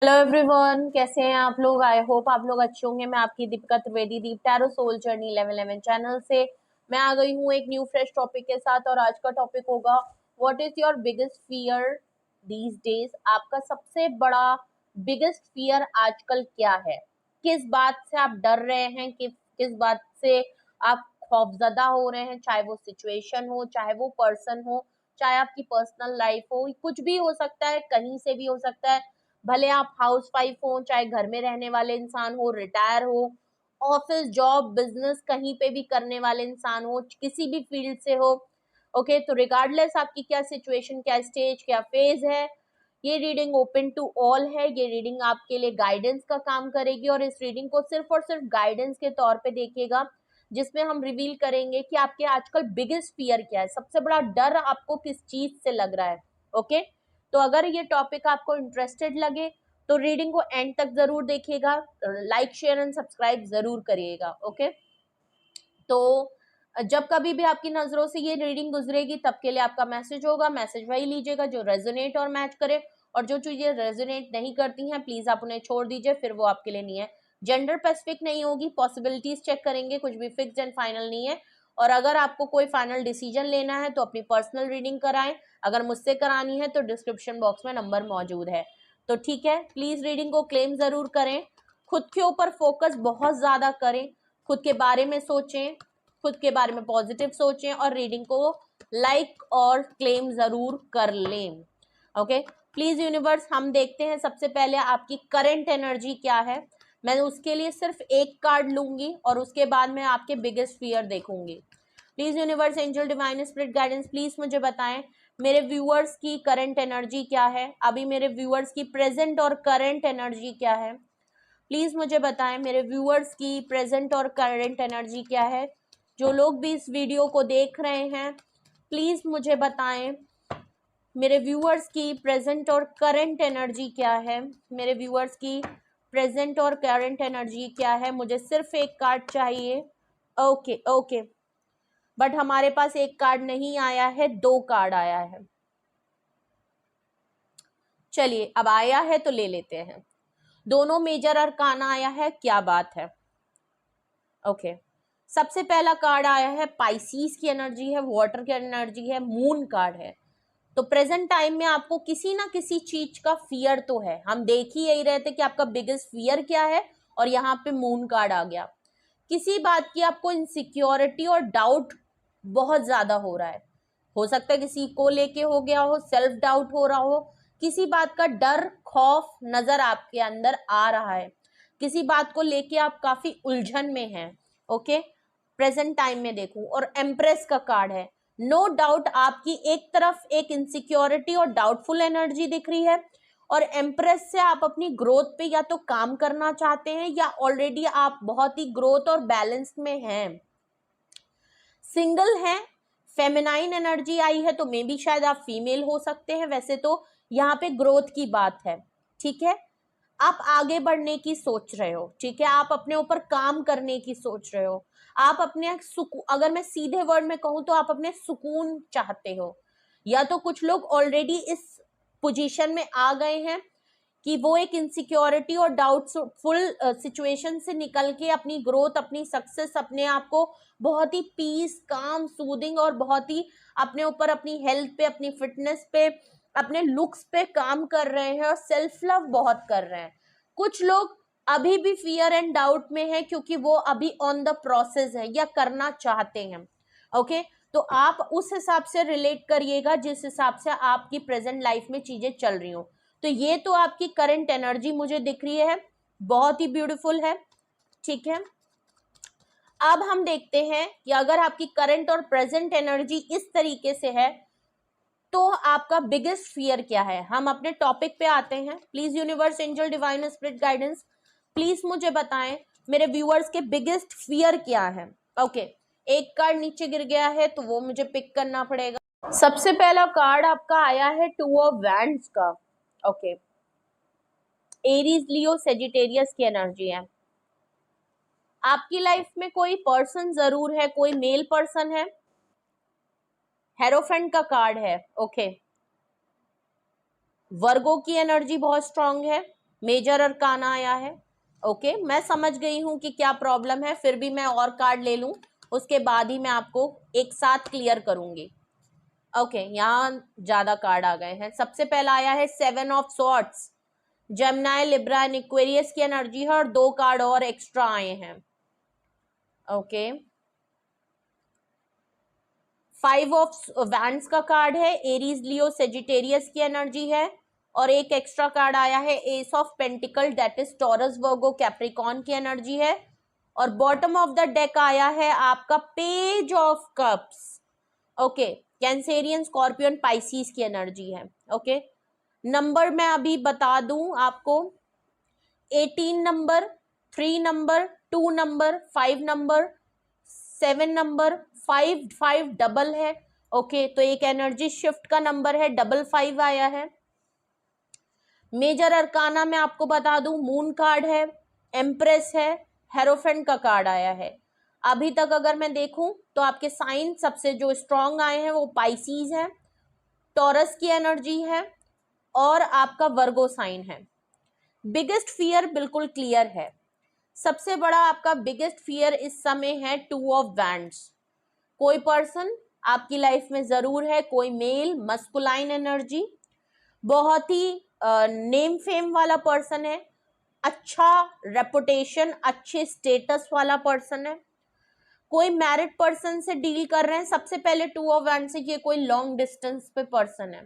Hello everyone, कैसे हैं आप लोग। आई होप आप लोग अच्छे होंगे। मैं आपकी दीपिका त्रिवेदी, दीप टैरो सोल जर्नी 1111 चैनल से मैं आ गई हूँ एक न्यू फ्रेश टॉपिक के साथ। और आज का टॉपिक होगा what is your biggest fear these days. आपका सबसे बड़ा बिगेस्ट फियर आजकल क्या है? किस बात से आप डर रहे हैं, किस बात से आप खौफजदा हो रहे हैं? चाहे वो सिचुएशन हो, चाहे वो पर्सन हो, चाहे आपकी पर्सनल लाइफ हो, कुछ भी हो सकता है, कहीं से भी हो सकता है। भले आप हाउस वाइफ हो, चाहे घर में रहने वाले इंसान हो, रिटायर हो, ऑफिस जॉब बिजनेस कहीं पे भी करने वाले इंसान हो, किसी भी फील्ड से हो। ओके, तो रिगार्डलेस आपकी क्या सिचुएशन, क्या स्टेज, क्या फेज है, ये रीडिंग ओपन टू ऑल है। ये रीडिंग आपके लिए गाइडेंस का काम करेगी और इस रीडिंग को सिर्फ और सिर्फ गाइडेंस के तौर पे देखिएगा, जिसमें हम रिवील करेंगे कि आपके आजकल बिगेस्ट फियर क्या है, सबसे बड़ा डर आपको किस चीज से लग रहा है। ओके, तो अगर ये टॉपिक आपको इंटरेस्टेड लगे तो रीडिंग को एंड तक जरूर देखिएगा, लाइक शेयर एंड सब्सक्राइब जरूर करिएगा। ओके, तो जब कभी भी आपकी नजरों से ये रीडिंग गुजरेगी तब के लिए आपका मैसेज होगा, मैसेज वही लीजिएगा जो रेजोनेट और मैच करे, और जो चीजें रेजोनेट नहीं करती हैं प्लीज आप उन्हें छोड़ दीजिए, फिर वो आपके लिए नहीं है। जेंडर स्पेसिफिक नहीं होगी, पॉसिबिलिटीज चेक करेंगे, कुछ भी फिक्स एंड फाइनल नहीं है। और अगर आपको कोई फाइनल डिसीजन लेना है तो अपनी पर्सनल रीडिंग कराएं, अगर मुझसे करानी है तो डिस्क्रिप्शन बॉक्स में नंबर मौजूद है। तो ठीक है, प्लीज रीडिंग को क्लेम जरूर करें, खुद के ऊपर फोकस बहुत ज्यादा करें, खुद के बारे में सोचें, खुद के बारे में पॉजिटिव सोचें और रीडिंग को लाइक और क्लेम जरूर कर लें। ओके, प्लीज यूनिवर्स, हम देखते हैं सबसे पहले आपकी करंट एनर्जी क्या है। मैं उसके लिए सिर्फ एक कार्ड लूंगी और उसके बाद मैं आपके बिगेस्ट फियर देखूंगी। Please universe, angel, divine spirit guidance, please मुझे बताएं मेरे व्यूअर्स की करंट एनर्जी क्या है, अभी मेरे व्यूअर्स की प्रेजेंट और करंट एनर्जी क्या है। प्लीज मुझे बताएं मेरे व्यूअर्स की प्रेजेंट और करंट एनर्जी क्या है। जो लोग भी इस वीडियो को देख रहे हैं प्लीज मुझे बताएं मेरे व्यूअर्स की प्रेजेंट और करंट एनर्जी क्या है। मेरे व्यूअर्स की प्रेजेंट और करंट एनर्जी क्या है। मुझे सिर्फ एक कार्ड चाहिए। ओके ओके, बट हमारे पास एक कार्ड नहीं आया है, दो कार्ड आया है। चलिए, अब आया है तो ले लेते हैं। दोनों मेजर अरकाना आया है, क्या बात है। ओके, सबसे पहला कार्ड आया है पाइसीस की एनर्जी है, वाटर की एनर्जी है, मून कार्ड है। तो प्रेजेंट टाइम में आपको किसी ना किसी चीज का फियर तो है, हम देख ही यही रहे थे कि आपका बिगेस्ट फियर क्या है, और यहाँ पे मून कार्ड आ गया। किसी बात की आपको इनसिक्योरिटी और डाउट बहुत ज्यादा हो सकता है किसी को लेके हो गया हो, सेल्फ डाउट हो रहा हो, किसी बात का डर खौफ नजर आपके अंदर आ रहा है, किसी बात को लेके आप काफी उलझन में हैं। ओके, प्रेजेंट टाइम में देखूं और एम्प्रेस का कार्ड है। नो डाउट आपकी एक तरफ एक इनसिक्योरिटी और डाउटफुल एनर्जी दिख रही है, और एम्प्रेस से आप अपनी ग्रोथ पे या तो काम करना चाहते हैं या ऑलरेडी आप बहुत ही ग्रोथ और बैलेंस में हैं। सिंगल हैं, फेमिनाइन एनर्जी आई है, तो मे बी शायद आप फीमेल हो सकते हैं। वैसे तो यहाँ पे ग्रोथ की बात है, ठीक है। आप आगे बढ़ने की सोच रहे हो, ठीक है, आप अपने ऊपर काम करने की सोच रहे हो, आप अपने अगर मैं सीधे वर्ड में कहूं तो आप अपने सुकून चाहते हो। या तो कुछ लोग ऑलरेडी इस पोजीशन में आ गए हैं कि वो एक इनसिक्योरिटी और डाउटफुल सिचुएशन से निकल के अपनी ग्रोथ, अपनी सक्सेस, अपने आप को बहुत ही पीस, काम, सूदिंग और बहुत ही अपने ऊपर, अपनी हेल्थ पे, अपनी फिटनेस पे, अपने लुक्स पे काम कर रहे हैं और सेल्फ लव बहुत कर रहे हैं। कुछ लोग अभी भी फियर एंड डाउट में है क्योंकि वो अभी ऑन द प्रोसेस है या करना चाहते हैं। ओके, तो आप उस हिसाब से रिलेट करिएगा जिस हिसाब से आपकी प्रेजेंट लाइफ में चीजें चल रही हो। तो ये तो आपकी करंट एनर्जी मुझे दिख रही है, बहुत ही ब्यूटीफुल है, ठीक है। अब हम देखते हैं कि अगर आपकी करंट और प्रेजेंट एनर्जी इस तरीके से है तो आपका बिगेस्ट फियर क्या है। हम अपने टॉपिक पे आते हैं। Please universe, angel, divine spirit guidance, please मुझे बताएं मेरे व्यूअर्स के बिगेस्ट फियर क्या है। ओके, एक कार्ड नीचे गिर गया है तो वो मुझे पिक करना पड़ेगा। सबसे पहला कार्ड आपका आया है टू ऑफ वैंड्स का। ओके, एरीज, लियो, सेजिटेरियस की एनर्जी है। आपकी लाइफ में कोई पर्सन जरूर है, कोई मेल पर्सन है। हेरोफेंट का कार्ड है। ओके, वर्गो की एनर्जी बहुत स्ट्रांग है, मेजर अरकाना आया है। ओके, मैं समझ गई हूं कि क्या प्रॉब्लम है, फिर भी मैं और कार्ड ले लूं, उसके बाद ही मैं आपको एक साथ क्लियर करूंगी। ओके, यहाँ ज्यादा कार्ड आ गए हैं। सबसे पहला आया है 7 of swords, Gemini, Libra and Aquarius की एनर्जी है, और 2 कार्ड और एक्स्ट्रा आए हैं। ओके, 5 ऑफ वैंड्स का कार्ड है, एरीज, लियो, सेजिटेरियस की एनर्जी है, और एक एक्स्ट्रा कार्ड आया है S of pentacle, that is taurus, Virgo, Capricorn की एनर्जी है, और बॉटम ऑफ द डेक आया है आपका page of cups. Okay, Cancerian, scorpion, Pisces की एनर्जी है। ओके, नंबर मैं अभी बता दूं आपको, 18 number, 3 number, 2 number, 5 number, 7 number, 5 double है। ओके, तो एक एनर्जी शिफ्ट का नंबर है, 55 आया है। मेजर अरकाना में आपको बता दूं, मून कार्ड है, एम्प्रेस है, हेरोफेंट का कार्ड आया है। अभी तक अगर मैं देखूं तो आपके साइन सबसे जो स्ट्रॉन्ग आए हैं वो पाइसीज है, टॉरस की एनर्जी है, और आपका वर्गो साइन है। बिगेस्ट फियर बिल्कुल क्लियर है। सबसे बड़ा आपका बिगेस्ट फियर इस समय है 2 ऑफ वैंड्स। कोई पर्सन आपकी लाइफ में जरूर है, कोई मेल मस्कुलाइन एनर्जी, बहुत ही नेम फेम वाला पर्सन है, अच्छा रेपुटेशन, अच्छे स्टेटस वाला पर्सन है, कोई मैरिड पर्सन से डील कर रहे हैं। सबसे पहले 2 ऑफ वैंड से ये कोई लॉन्ग डिस्टेंस पे पर्सन है,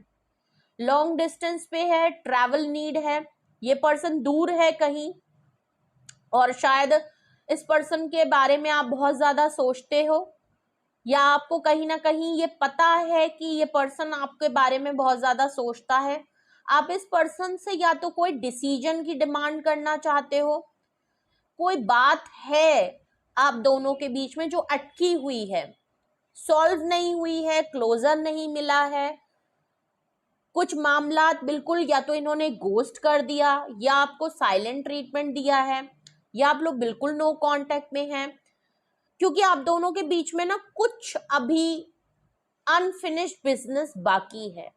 लॉन्ग डिस्टेंस पे है, ट्रैवल नीड है, ये पर्सन दूर है कहीं, और शायद इस पर्सन के बारे में आप बहुत ज्यादा सोचते हो, या आपको कहीं ना कहीं ये पता है कि ये पर्सन आपके बारे में बहुत ज्यादा सोचता है। आप इस पर्सन से या तो कोई डिसीजन की डिमांड करना चाहते हो, कोई बात है आप दोनों के बीच में जो अटकी हुई है, सॉल्व नहीं हुई है, क्लोजर नहीं मिला है, कुछ मामला बिल्कुल या तो इन्होंने गोस्ट कर दिया, या आपको साइलेंट ट्रीटमेंट दिया है, या आप लोग बिल्कुल नो कांटेक्ट में हैं, क्योंकि आप दोनों के बीच में ना कुछ अभी अनफिनिश्ड बिजनेस बाकी है।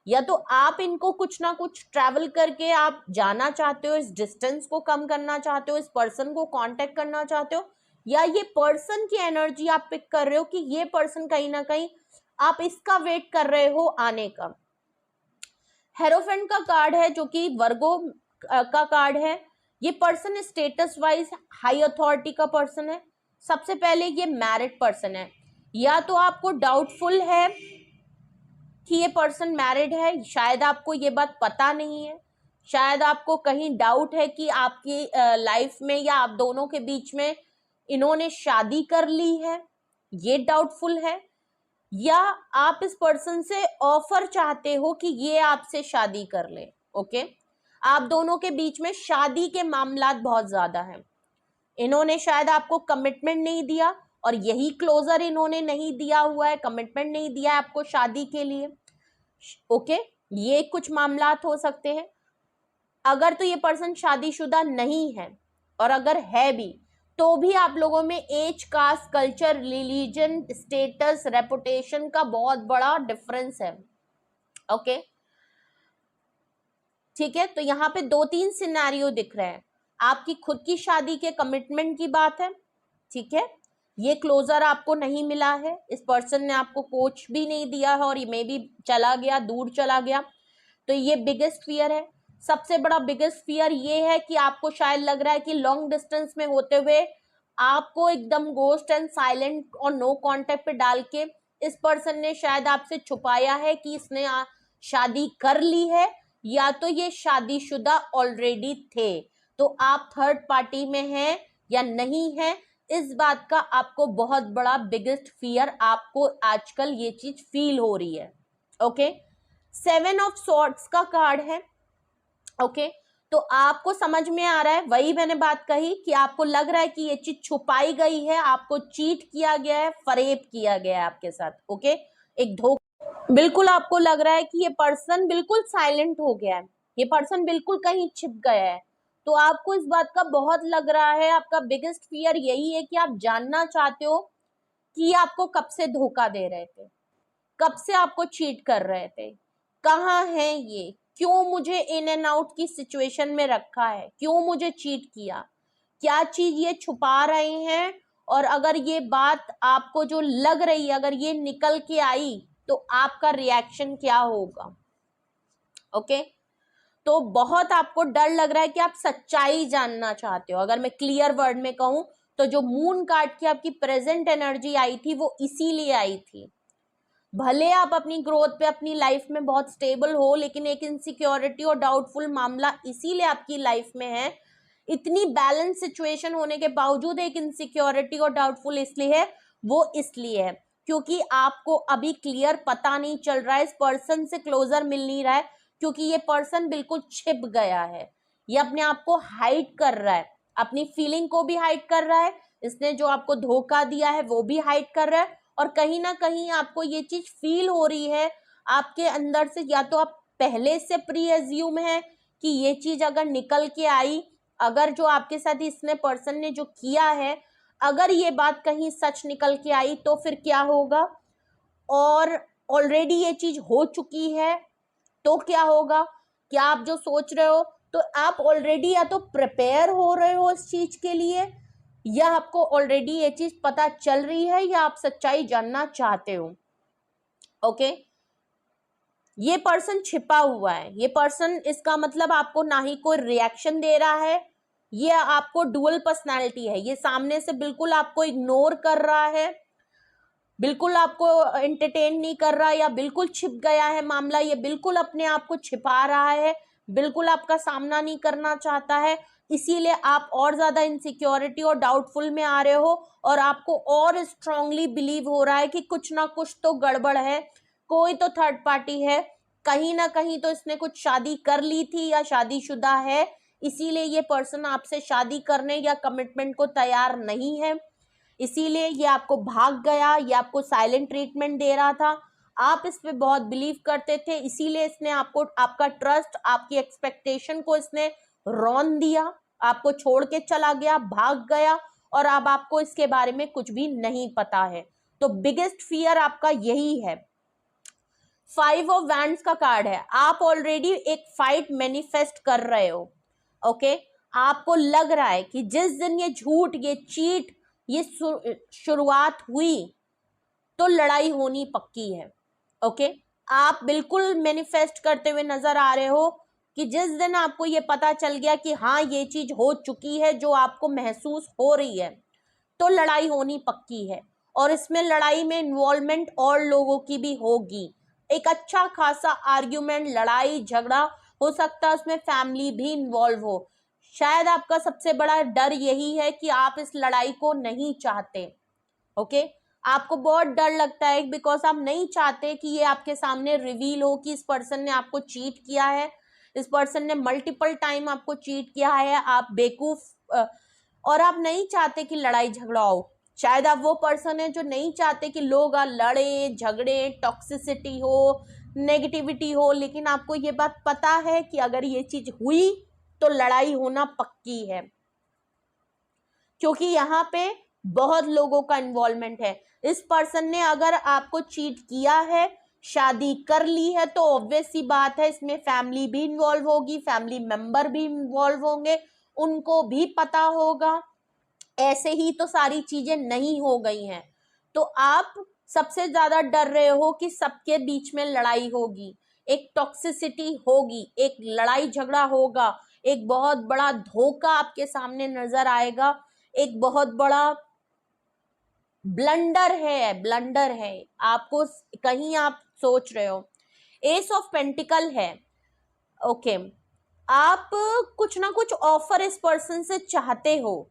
या तो आप इनको कुछ ना कुछ ट्रैवल करके आप जाना चाहते हो, इस डिस्टेंस को कम करना चाहते हो, इस पर्सन को कांटेक्ट करना चाहते हो, या ये पर्सन की एनर्जी आप पिक कर रहे हो कि ये पर्सन कहीं ना कहीं आप इसका वेट कर रहे हो आने का। हेरोफेंट का कार्ड है जो कि वर्गो का कार्ड है। ये person status wise high authority का पर्सन है। सबसे पहले ये मैरिड पर्सन है, या तो आपको डाउटफुल है कि ये पर्सन मैरिड है, शायद आपको ये बात पता नहीं है, शायद आपको कहीं डाउट है कि आपकी लाइफ में या आप दोनों के बीच में इन्होंने शादी कर ली है, ये डाउटफुल है, या आप इस पर्सन से ऑफर चाहते हो कि ये आपसे शादी कर ले। ओके, आप दोनों के बीच में शादी के मामलात बहुत ज्यादा हैं। इन्होंने शायद आपको कमिटमेंट नहीं दिया, और यही क्लोजर इन्होंने नहीं दिया हुआ है, कमिटमेंट नहीं दिया है आपको शादी के लिए। ओके, ये कुछ मामलात हो सकते हैं। अगर तो ये पर्सन शादीशुदा नहीं है, और अगर है भी तो भी आप लोगों में age, caste, culture, religion, status, reputation का बहुत बड़ा डिफरेंस है। ओके, ठीक है, तो यहाँ पे 2-3 सिनेरियो दिख रहे हैं। आपकी खुद की शादी के कमिटमेंट की बात है, ठीक है, ये क्लोजर आपको नहीं मिला है, इस पर्सन ने आपको कोच भी नहीं दिया है, और ये मे भी चला गया, दूर चला गया, तो ये बिगेस्ट फियर है। सबसे बड़ा बिगेस्ट फियर ये है कि आपको शायद लग रहा है कि लॉन्ग डिस्टेंस में होते हुए आपको एकदम गोस्ट एंड साइलेंट और नो कांटेक्ट पे डाल के इस पर्सन ने शायद आपसे छुपाया है कि इसने शादी कर ली है, या तो ये शादीशुदा ऑलरेडी थे। तो आप थर्ड पार्टी में हैं या नहीं है, इस बात का आपको बहुत बड़ा बिगेस्ट फियर, आपको आजकल ये चीज फील हो रही है। ओके, 7 ऑफ सॉर्ड्स का कार्ड है। ओके, तो आपको समझ में आ रहा है, वही मैंने बात कही कि आपको लग रहा है कि ये चीज छुपाई गई है, आपको चीट किया गया है, फरेब किया गया है आपके साथ। ओके, एक धोखा, बिल्कुल आपको लग रहा है कि ये पर्सन बिल्कुल साइलेंट हो गया है, ये पर्सन बिल्कुल कहीं छिप गया है, तो आपको इस बात का बहुत लग रहा है। आपका बिगेस्ट फियर यही है कि आप जानना चाहते हो कि आपको कब से धोखा दे रहे थे, कब से आपको चीट कर रहे थे, कहाँ है ये, क्यों मुझे इन एंड आउट की सिचुएशन में रखा है, क्यों मुझे चीट किया, क्या चीज ये छुपा रहे हैं, और अगर ये बात आपको जो लग रही है अगर ये निकल के आई तो आपका रिएक्शन क्या होगा। ओके, तो बहुत आपको डर लग रहा है कि आप सच्चाई जानना चाहते हो। अगर मैं क्लियर वर्ड में कहूं तो जो मून काट के आपकी प्रेजेंट एनर्जी आई थी वो इसीलिए आई थी। भले आप अपनी ग्रोथ पे अपनी लाइफ में बहुत स्टेबल हो, लेकिन एक इनसिक्योरिटी और डाउटफुल मामला इसीलिए आपकी लाइफ में है। इतनी बैलेंस सिचुएशन होने के बावजूद एक इनसिक्योरिटी और डाउटफुल इसलिए है, वो इसलिए है क्योंकि आपको अभी क्लियर पता नहीं चल रहा है, इस पर्सन से क्लोजर मिल नहीं रहा है, क्योंकि ये पर्सन बिल्कुल छिप गया है, ये अपने आप को हाइड कर रहा है, अपनी फीलिंग को भी हाइड कर रहा है, इसने जो आपको धोखा दिया है वो भी हाइड कर रहा है, और कहीं ना कहीं आपको ये चीज फील हो रही है आपके अंदर से, या तो आप पहले से प्री एज्यूम है कि ये चीज अगर निकल के आई, अगर जो आपके साथ इसने पर्सन ने जो किया है अगर ये बात कहीं सच निकल के आई तो फिर क्या होगा, और ऑलरेडी ये चीज हो चुकी है तो क्या होगा। क्या आप जो सोच रहे हो तो आप ऑलरेडी या तो प्रिपेयर हो रहे हो इस चीज के लिए, या आपको ऑलरेडी ये चीज पता चल रही है, या आप सच्चाई जानना चाहते हो। ओके, ये पर्सन छिपा हुआ है, ये पर्सन इसका मतलब आपको ना ही कोई रिएक्शन दे रहा है, ये आपको डुअल पर्सनालिटी है, ये सामने से बिल्कुल आपको इग्नोर कर रहा है, बिल्कुल आपको एंटरटेन नहीं कर रहा, या बिल्कुल छिप गया है मामला, ये बिल्कुल अपने आप को छिपा रहा है, बिल्कुल आपका सामना नहीं करना चाहता है, इसीलिए आप और ज्यादा इनसिक्योरिटी और डाउटफुल में आ रहे हो, और आपको और स्ट्रांगली बिलीव हो रहा है कि कुछ ना कुछ तो गड़बड़ है, कोई तो थर्ड पार्टी है, कहीं ना कहीं तो इसने कुछ शादी कर ली थी या शादीशुदा है, इसीलिए ये पर्सन आपसे शादी करने या कमिटमेंट को तैयार नहीं है, इसीलिए ये आपको भाग गया, ये आपको साइलेंट ट्रीटमेंट दे रहा था, आप इस पे बहुत बिलीव करते थे, इसीलिए इसने आपको आपका ट्रस्ट आपकी एक्सपेक्टेशन को इसने रौन दिया, आपको छोड़ के चला गया, भाग गया, और अब आपको इसके बारे में कुछ भी नहीं पता है। तो बिगेस्ट फियर आपका यही है। 5 ऑफ वैंड्स का कार्ड है, आप ऑलरेडी एक फाइट मैनिफेस्ट कर रहे हो। ओके, आपको लग रहा है कि जिस दिन ये झूठ, ये चीट, ये शुरुआत हुई तो लड़ाई होनी पक्की है। ओके, आप बिल्कुल मैनिफेस्ट करते हुए नजर आ रहे हो कि जिस दिन आपको ये पता चल गया कि हाँ ये चीज हो चुकी है जो आपको महसूस हो रही है, तो लड़ाई होनी पक्की है, और इसमें लड़ाई में इन्वॉल्वमेंट और लोगों की भी होगी, एक अच्छा खासा आर्ग्यूमेंट, लड़ाई झगड़ा हो सकता है, उसमें फैमिली भी इन्वॉल्व हो। शायद आपका सबसे बड़ा डर यही है कि आप इस लड़ाई को नहीं चाहते। ओके, आपको बहुत डर लगता है बिकॉज आप नहीं चाहते कि ये आपके सामने रिवील हो कि इस पर्सन ने आपको चीट किया है, इस पर्सन ने मल्टीपल टाइम आपको चीट किया है, आप बेवकूफ, और आप नहीं चाहते कि लड़ाई झगड़ा हो। शायद आप वो पर्सन है जो नहीं चाहते कि लोग लड़े झगड़े, टॉक्सिसिटी हो, नेगेटिविटी हो, लेकिन आपको ये बात पता है कि अगर ये चीज हुई तो लड़ाई होना पक्की है, क्योंकि यहाँ पे बहुत लोगों का इन्वॉल्वमेंट है। इस पर्सन ने अगर आपको चीट किया है, शादी कर ली है, तो ऑब्वियस सी बात है इसमें फैमिली भी इन्वॉल्व होगी, फैमिली मेंबर भी इन्वॉल्व होंगे, उनको भी पता होगा, ऐसे ही तो सारी चीजें नहीं हो गई हैं। तो आप सबसे ज्यादा डर रहे हो कि सबके बीच में लड़ाई होगी, एक टॉक्सिसिटी होगी, एक लड़ाई झगड़ा होगा, एक बहुत बड़ा धोखा आपके सामने नजर आएगा, एक बहुत बड़ा ब्लंडर है आपको, कहीं आप सोच रहे हो। एस ऑफ पेंटिकल है। ओके, आप कुछ ना कुछ ऑफर इस पर्सन से चाहते हो,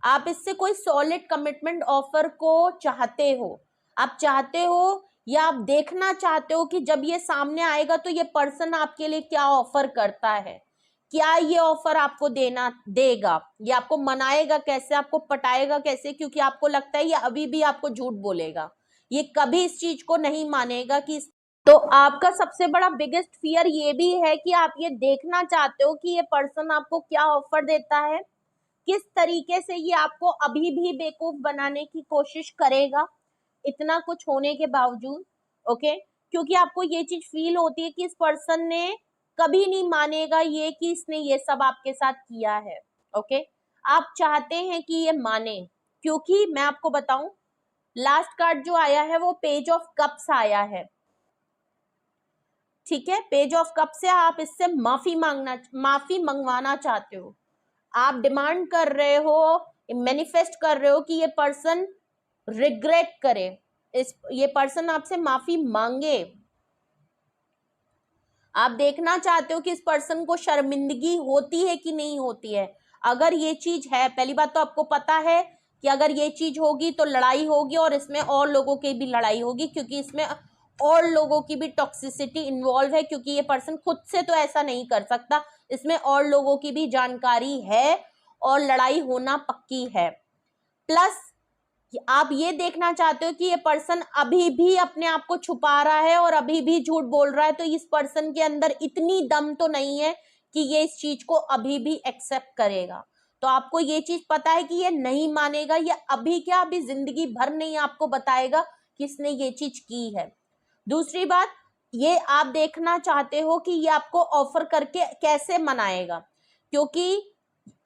आप इससे कोई सॉलिड कमिटमेंट ऑफर को चाहते हो, आप चाहते हो या आप देखना चाहते हो कि जब ये सामने आएगा तो ये पर्सन आपके लिए क्या ऑफर करता है, क्या ये ऑफर आपको देगा, ये आपको मनाएगा कैसे, आपको पटाएगा कैसे, क्योंकि आपको लगता है ये अभी भी आपको झूठ बोलेगा, ये कभी इस चीज को नहीं मानेगा कि तो आपका सबसे बड़ा बिगेस्ट फियर ये भी है कि आप ये देखना चाहते हो कि ये पर्सन आपको क्या ऑफर देता है, किस तरीके से ये आपको अभी भी बेवकूफ बनाने की कोशिश करेगा, इतना कुछ होने के बावजूद। ओके, क्योंकि आपको ये चीज फील होती है कि इस पर्सन ने कभी नहीं मानेगा ये कि इसने ये सब आपके साथ किया है। ओके, आप चाहते हैं कि ये माने, क्योंकि मैं आपको बताऊं, लास्ट कार्ड जो आया है वो पेज ऑफ कप्स आया है। ठीक है, पेज ऑफ कप से आप इससे माफी मंगवाना चाहते हो, आप डिमांड कर रहे हो, मैनिफेस्ट कर रहे हो कि ये पर्सन रिग्रेट करे, ये पर्सन आपसे माफी मांगे। आप देखना चाहते हो कि इस पर्सन को शर्मिंदगी होती है कि नहीं होती है। अगर ये चीज है, पहली बात तो आपको पता है कि अगर ये चीज होगी तो लड़ाई होगी, और इसमें और लोगों की भी लड़ाई होगी, क्योंकि इसमें और लोगों की भी टॉक्सिसिटी इन्वॉल्व है, क्योंकि ये पर्सन खुद से तो ऐसा नहीं कर सकता, इसमें और लोगों की भी जानकारी है और लड़ाई होना पक्की है। प्लस आप ये देखना चाहते हो कि ये पर्सन अभी भी अपने आप को छुपा रहा है और अभी भी झूठ बोल रहा है, तो इस पर्सन के अंदर इतनी दम तो नहीं है कि ये इस चीज को अभी भी एक्सेप्ट करेगा। तो आपको ये चीज पता है कि ये नहीं मानेगा, ये अभी क्या, अभी जिंदगी भर नहीं आपको बताएगा कि इसने ये चीज की है। दूसरी बात, ये आप देखना चाहते हो कि ये आपको ऑफर करके कैसे मनाएगा, क्योंकि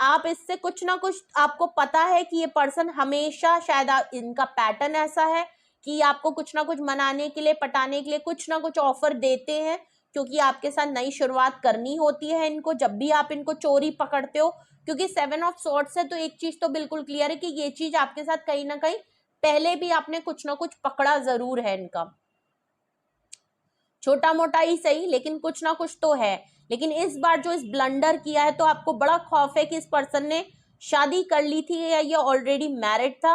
आप इससे कुछ ना कुछ, आपको पता है कि ये पर्सन हमेशा, शायद इनका पैटर्न ऐसा है कि आपको कुछ ना कुछ मनाने के लिए, पटाने के लिए कुछ ना कुछ ऑफर देते हैं, क्योंकि आपके साथ नई शुरुआत करनी होती है इनको, जब भी आप इनको चोरी पकड़ते हो। क्योंकि 7 ऑफ सॉर्ड्स है, तो एक चीज तो बिल्कुल क्लियर है कि ये चीज आपके साथ कहीं ना कहीं पहले भी आपने कुछ ना कुछ पकड़ा जरूर है इनका, छोटा मोटा ही सही, लेकिन कुछ ना कुछ तो है। लेकिन इस बार जो इस ब्लंडर किया है, तो आपको बड़ा खौफ है कि इस पर्सन ने शादी कर ली थी या ये ऑलरेडी मैरिड था।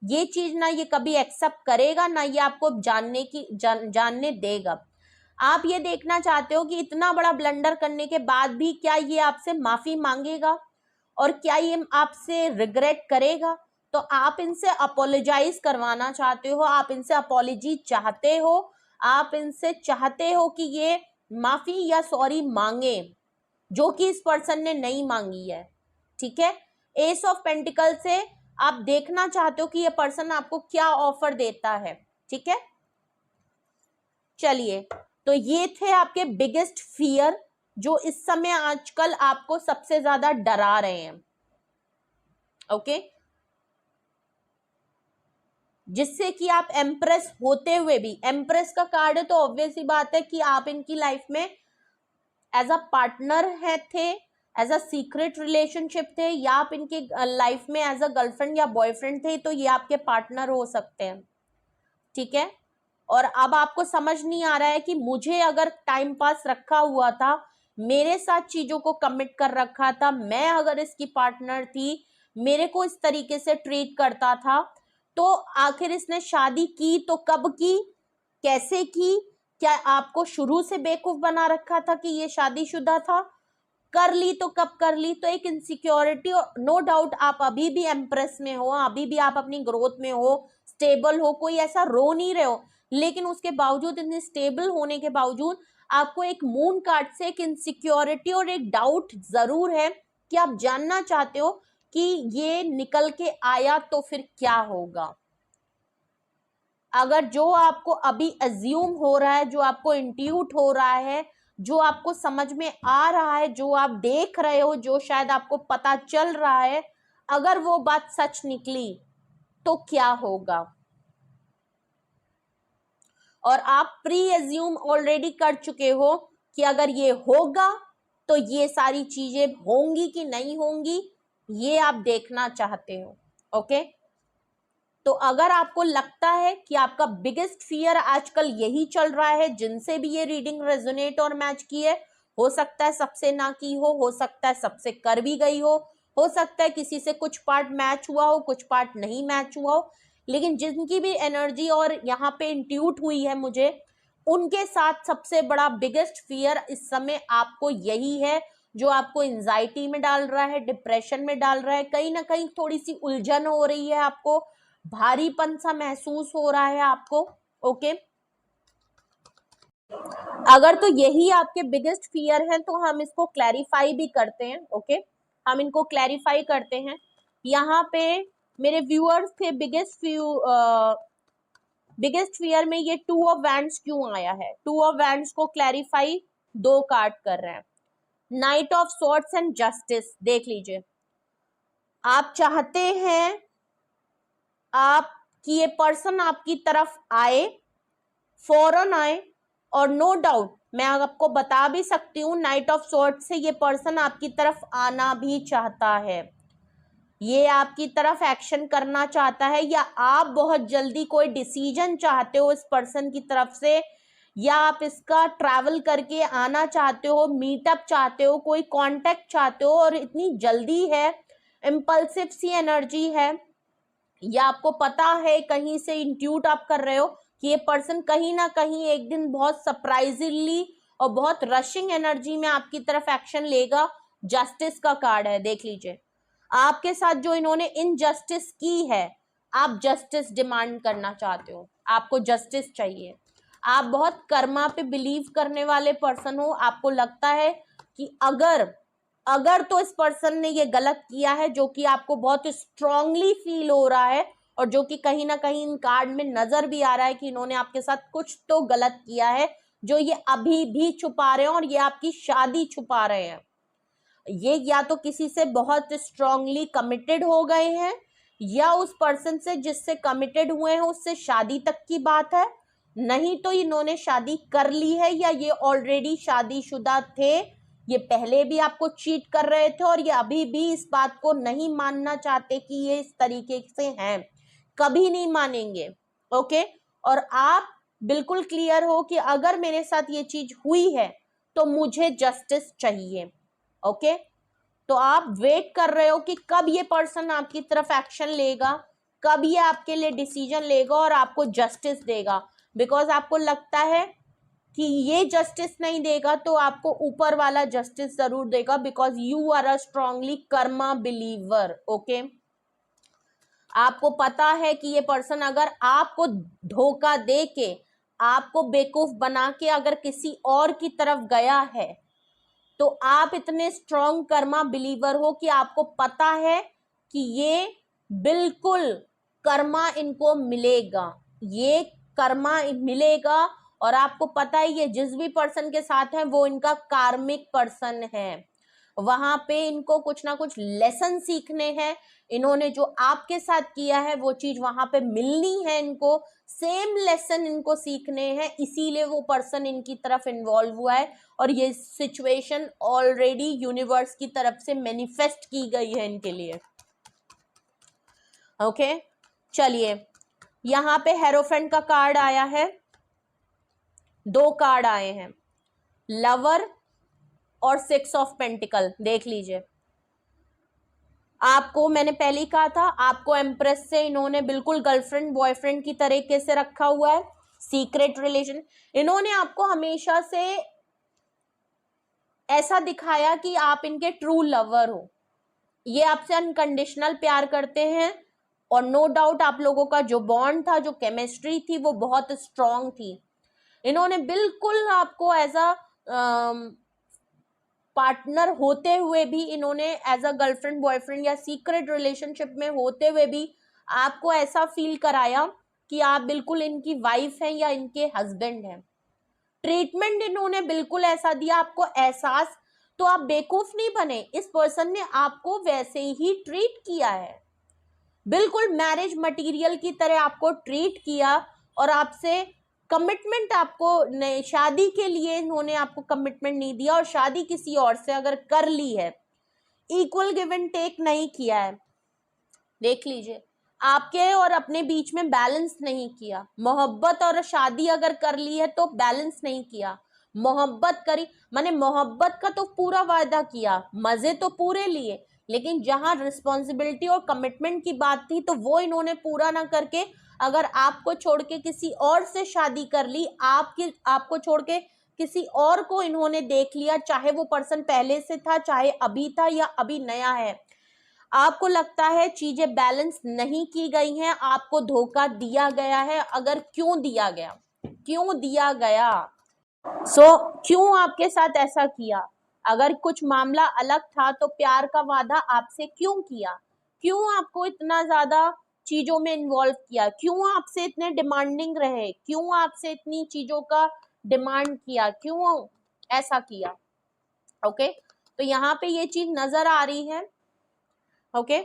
ये चीज ना ये कभी एक्सेप्ट करेगा, ना ये आपको जानने देगा। आप ये देखना चाहते हो कि इतना बड़ा ब्लंडर करने के बाद भी क्या ये आपसे माफी मांगेगा, और क्या ये आपसे रिग्रेट करेगा। तो आप इनसे अपोलोजाइज करवाना चाहते हो, आप इनसे अपॉलॉजी चाहते हो, आप इनसे चाहते हो कि ये माफी या सॉरी मांगे, जो कि इस पर्सन ने नहीं मांगी है। ठीक है, एस ऑफ पेंटिकल से आप देखना चाहते हो कि ये पर्सन आपको क्या ऑफर देता है। ठीक है, चलिए, तो ये थे आपके बिगेस्ट फियर, जो इस समय आजकल आपको सबसे ज्यादा डरा रहे हैं। ओके, जिससे कि आप एम्प्रेस होते हुए भी, एम्प्रेस का कार्ड है तो ऑब्वियस ही बात है कि आप इनकी लाइफ में एज अ पार्टनर है थे, एज अ सीक्रेट रिलेशनशिप थे, या आप इनके लाइफ में एज अ गर्लफ्रेंड या बॉयफ्रेंड थे, तो ये आपके पार्टनर हो सकते हैं। ठीक है, और अब आपको समझ नहीं आ रहा है कि मुझे अगर टाइम पास रखा हुआ था, मेरे साथ चीजों को कमिट कर रखा था, मैं अगर इसकी पार्टनर थी, मेरे को इस तरीके से ट्रीट करता था, तो आखिर इसने शादी की तो कब की, कैसे की, क्या आपको शुरू से बेवकूफ बना रखा था कि ये शादीशुदा था, कर ली तो कब कर ली। तो एक इनसिक्योरिटी, नो डाउट आप अभी भी एम्प्रेस में हो, अभी भी आप अपनी ग्रोथ में हो, स्टेबल हो, कोई ऐसा रो नहीं रहे हो, लेकिन उसके बावजूद, इतने स्टेबल होने के बावजूद, आपको एक मून कार्ड से एक इनसिक्योरिटी और एक डाउट जरूर है कि आप जानना चाहते हो कि ये निकल के आया तो फिर क्या होगा। अगर जो आपको अभी अज्यूम हो रहा है, जो आपको इंट्यूट हो रहा है, जो आपको समझ में आ रहा है, जो आप देख रहे हो, जो शायद आपको पता चल रहा है, अगर वो बात सच निकली तो क्या होगा। और आप प्री एज्यूम ऑलरेडी कर चुके हो कि अगर ये होगा तो ये सारी चीजें होंगी कि नहीं होंगी, ये आप देखना चाहते हो। ओके, तो अगर आपको लगता है कि आपका बिगेस्ट फियर आजकल यही चल रहा है, जिनसे भी ये रीडिंग रेजोनेट और मैच की है, हो सकता है सबसे ना की हो सकता है सबसे कर भी गई हो सकता है किसी से कुछ पार्ट मैच हुआ हो, कुछ पार्ट नहीं मैच हुआ हो, लेकिन जिनकी भी एनर्जी और यहाँ पे इंट्यूट हुई है मुझे, उनके साथ सबसे बड़ा बिगेस्ट फियर इस समय आपको यही है, जो आपको एंजाइटी में डाल रहा है, डिप्रेशन में डाल रहा है, कहीं ना कहीं थोड़ी सी उलझन हो रही है, आपको भारीपन सा महसूस हो रहा है आपको। ओके, अगर तो यही आपके बिगेस्ट फियर है तो हम इसको क्लैरिफाई भी करते हैं। ओके, हम इनको क्लैरिफाई करते हैं। यहाँ पे मेरे व्यूअर्स थे, बिगेस्ट फियर में ये 2 ऑफ वैंड्स क्यों आया है, 2 ऑफ वैंड्स को क्लैरिफाई 2 कार्ड कर रहे हैं। Night of swords and justice, देख लीजिए, आप चाहते हैं आप कि ये पर्सन आपकी तरफ आए, फौरन आए, और नो डाउट मैं आपको बता भी सकती हूँ नाइट ऑफ स्वॉर्ड्स से ये पर्सन आपकी तरफ आना भी चाहता है, ये आपकी तरफ एक्शन करना चाहता है, या आप बहुत जल्दी कोई डिसीजन चाहते हो इस पर्सन की तरफ से, या आप इसका ट्रैवल करके आना चाहते हो, मीटअप चाहते हो, कोई कांटेक्ट चाहते हो, और इतनी जल्दी है, इम्पल्सिव सी एनर्जी है, या आपको पता है कहीं से इंट्यूट आप कर रहे हो कि ये पर्सन कहीं ना कहीं एक दिन बहुत सरप्राइजिंगली और बहुत रशिंग एनर्जी में आपकी तरफ एक्शन लेगा। जस्टिस का कार्ड है, देख लीजिए, आपके साथ जो इन्होंने इनजस्टिस की है, आप जस्टिस डिमांड करना चाहते हो, आपको जस्टिस चाहिए। आप बहुत कर्मा पे बिलीव करने वाले पर्सन हो, आपको लगता है कि अगर तो इस पर्सन ने ये गलत किया है, जो कि आपको बहुत स्ट्रांगली फील हो रहा है, और जो कि कहीं ना कहीं इन कार्ड में नजर भी आ रहा है कि इन्होंने आपके साथ कुछ तो गलत किया है, जो ये अभी भी छुपा रहे हैं, और ये आपकी शादी छुपा रहे हैं। ये या तो किसी से बहुत स्ट्रांगली कमिटेड हो गए हैं, या उस पर्सन से जिससे कमिटेड हुए हैं उससे शादी तक की बात है, नहीं तो इन्होंने शादी कर ली है, या ये ऑलरेडी शादीशुदा थे, ये पहले भी आपको चीट कर रहे थे, और ये अभी भी इस बात को नहीं मानना चाहते कि ये इस तरीके से हैं, कभी नहीं मानेंगे। ओके, और आप बिल्कुल क्लियर हो कि अगर मेरे साथ ये चीज हुई है तो मुझे जस्टिस चाहिए। ओके, तो आप वेट कर रहे हो कि कब ये पर्सन आपकी तरफ एक्शन लेगा, कब ये आपके लिए डिसीजन लेगा और आपको जस्टिस देगा, बिकॉज आपको लगता है कि ये जस्टिस नहीं देगा तो आपको ऊपर वाला जस्टिस जरूर देगा, because you are a strongly karma believer. Okay, आपको पता है कि ये पर्सन अगर आपको धोखा दे के, आपको बेवकूफ बना के अगर किसी और की तरफ गया है, तो आप इतने स्ट्रॉन्ग कर्मा बिलीवर हो कि आपको पता है कि ये बिल्कुल कर्मा इनको मिलेगा, ये कर्मा मिलेगा, और आपको पता है ये जिस भी पर्सन के साथ है वो इनका कार्मिक पर्सन है, वहां पे इनको कुछ ना कुछ लेसन सीखने हैं, इन्होंने जो आपके साथ किया है वो चीज वहां पे मिलनी है, इनको सेम लेसन इनको सीखने हैं, इसीलिए वो पर्सन इनकी तरफ इन्वॉल्व हुआ है, और ये सिचुएशन ऑलरेडी यूनिवर्स की तरफ से मैनिफेस्ट की गई है इनके लिए। ओके, चलिए, यहाँ पे हेरोफेंट का कार्ड आया है, 2 कार्ड आए हैं, लवर और 6 ऑफ पेंटिकल। देख लीजिए, आपको मैंने पहले ही कहा था, आपको एम्प्रेस से इन्होंने बिल्कुल गर्लफ्रेंड बॉयफ्रेंड की तरीके से रखा हुआ है, सीक्रेट रिलेशन। इन्होंने आपको हमेशा से ऐसा दिखाया कि आप इनके ट्रू लवर हो, ये आपसे अनकंडीशनल प्यार करते हैं, और नो डाउट आप लोगों का जो बॉन्ड था, जो केमिस्ट्री थी, वो बहुत स्ट्रांग थी। इन्होंने बिल्कुल आपको एज अ पार्टनर होते हुए भी, इन्होंने एज अ गर्लफ्रेंड बॉयफ्रेंड या सीक्रेट रिलेशनशिप में होते हुए भी आपको ऐसा फील कराया कि आप बिल्कुल इनकी वाइफ हैं या इनके हस्बैंड हैं। ट्रीटमेंट इन्होंने बिल्कुल ऐसा दिया आपको एहसास, तो आप बेवकूफ नहीं बने, इस पर्सन ने आपको वैसे ही ट्रीट किया है, बिल्कुल मैरिज मटेरियल की तरह आपको ट्रीट किया, और आपसे कमिटमेंट आपको नहीं, शादी के लिए इन्होंने आपको कमिटमेंट नहीं दिया, और शादी किसी और से अगर कर ली है, इक्वल गिव एंड टेक नहीं किया है। देख लीजिए, आपके और अपने बीच में बैलेंस नहीं किया, मोहब्बत और शादी अगर कर ली है तो बैलेंस नहीं किया, मोहब्बत करी माने मोहब्बत का तो पूरा वायदा किया, मजे तो पूरे लिए, लेकिन जहां रिस्पॉन्सिबिलिटी और कमिटमेंट की बात थी तो वो इन्होंने पूरा ना करके अगर आपको छोड़ के किसी और से शादी कर ली, आपको छोड़ के किसी और को इन्होंने देख लिया, चाहे वो पर्सन पहले से था, चाहे अभी था या अभी नया है, आपको लगता है चीजें बैलेंस नहीं की गई हैं, आपको धोखा दिया गया है। अगर क्यों दिया गया, क्यों दिया गया, क्यों आपके साथ ऐसा किया, अगर कुछ मामला अलग था तो प्यार का वादा आपसे क्यों किया, क्यों आपको इतना ज्यादा चीजों में इन्वॉल्व किया, क्यों आपसे इतने डिमांडिंग रहे, क्यों आपसे इतनी चीजों का डिमांड किया, क्यों ऐसा किया। ओके, तो यहाँ पे ये चीज नजर आ रही है। ओके,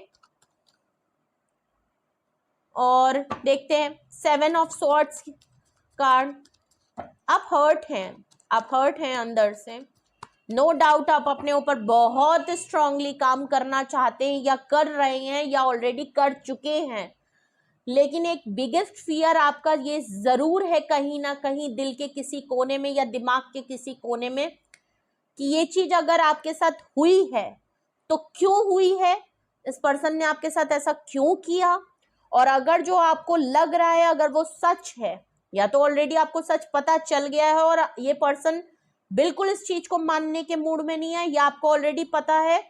और देखते हैं 7 ऑफ सॉर्ड्स कार्ड। आप हर्ट हैं अंदर से, नो डाउट आप अपने ऊपर बहुत स्ट्रांगली काम करना चाहते हैं या कर रहे हैं या ऑलरेडी कर चुके हैं, लेकिन एक बिगेस्ट फियर आपका ये जरूर है कहीं ना कहीं दिल के किसी कोने में या दिमाग के किसी कोने में, कि ये चीज अगर आपके साथ हुई है तो क्यों हुई है, इस पर्सन ने आपके साथ ऐसा क्यों किया, और अगर जो आपको लग रहा है अगर वो सच है, या तो ऑलरेडी आपको सच पता चल गया है और ये पर्सन बिल्कुल इस चीज को मानने के मूड में नहीं है, या आपको ऑलरेडी पता है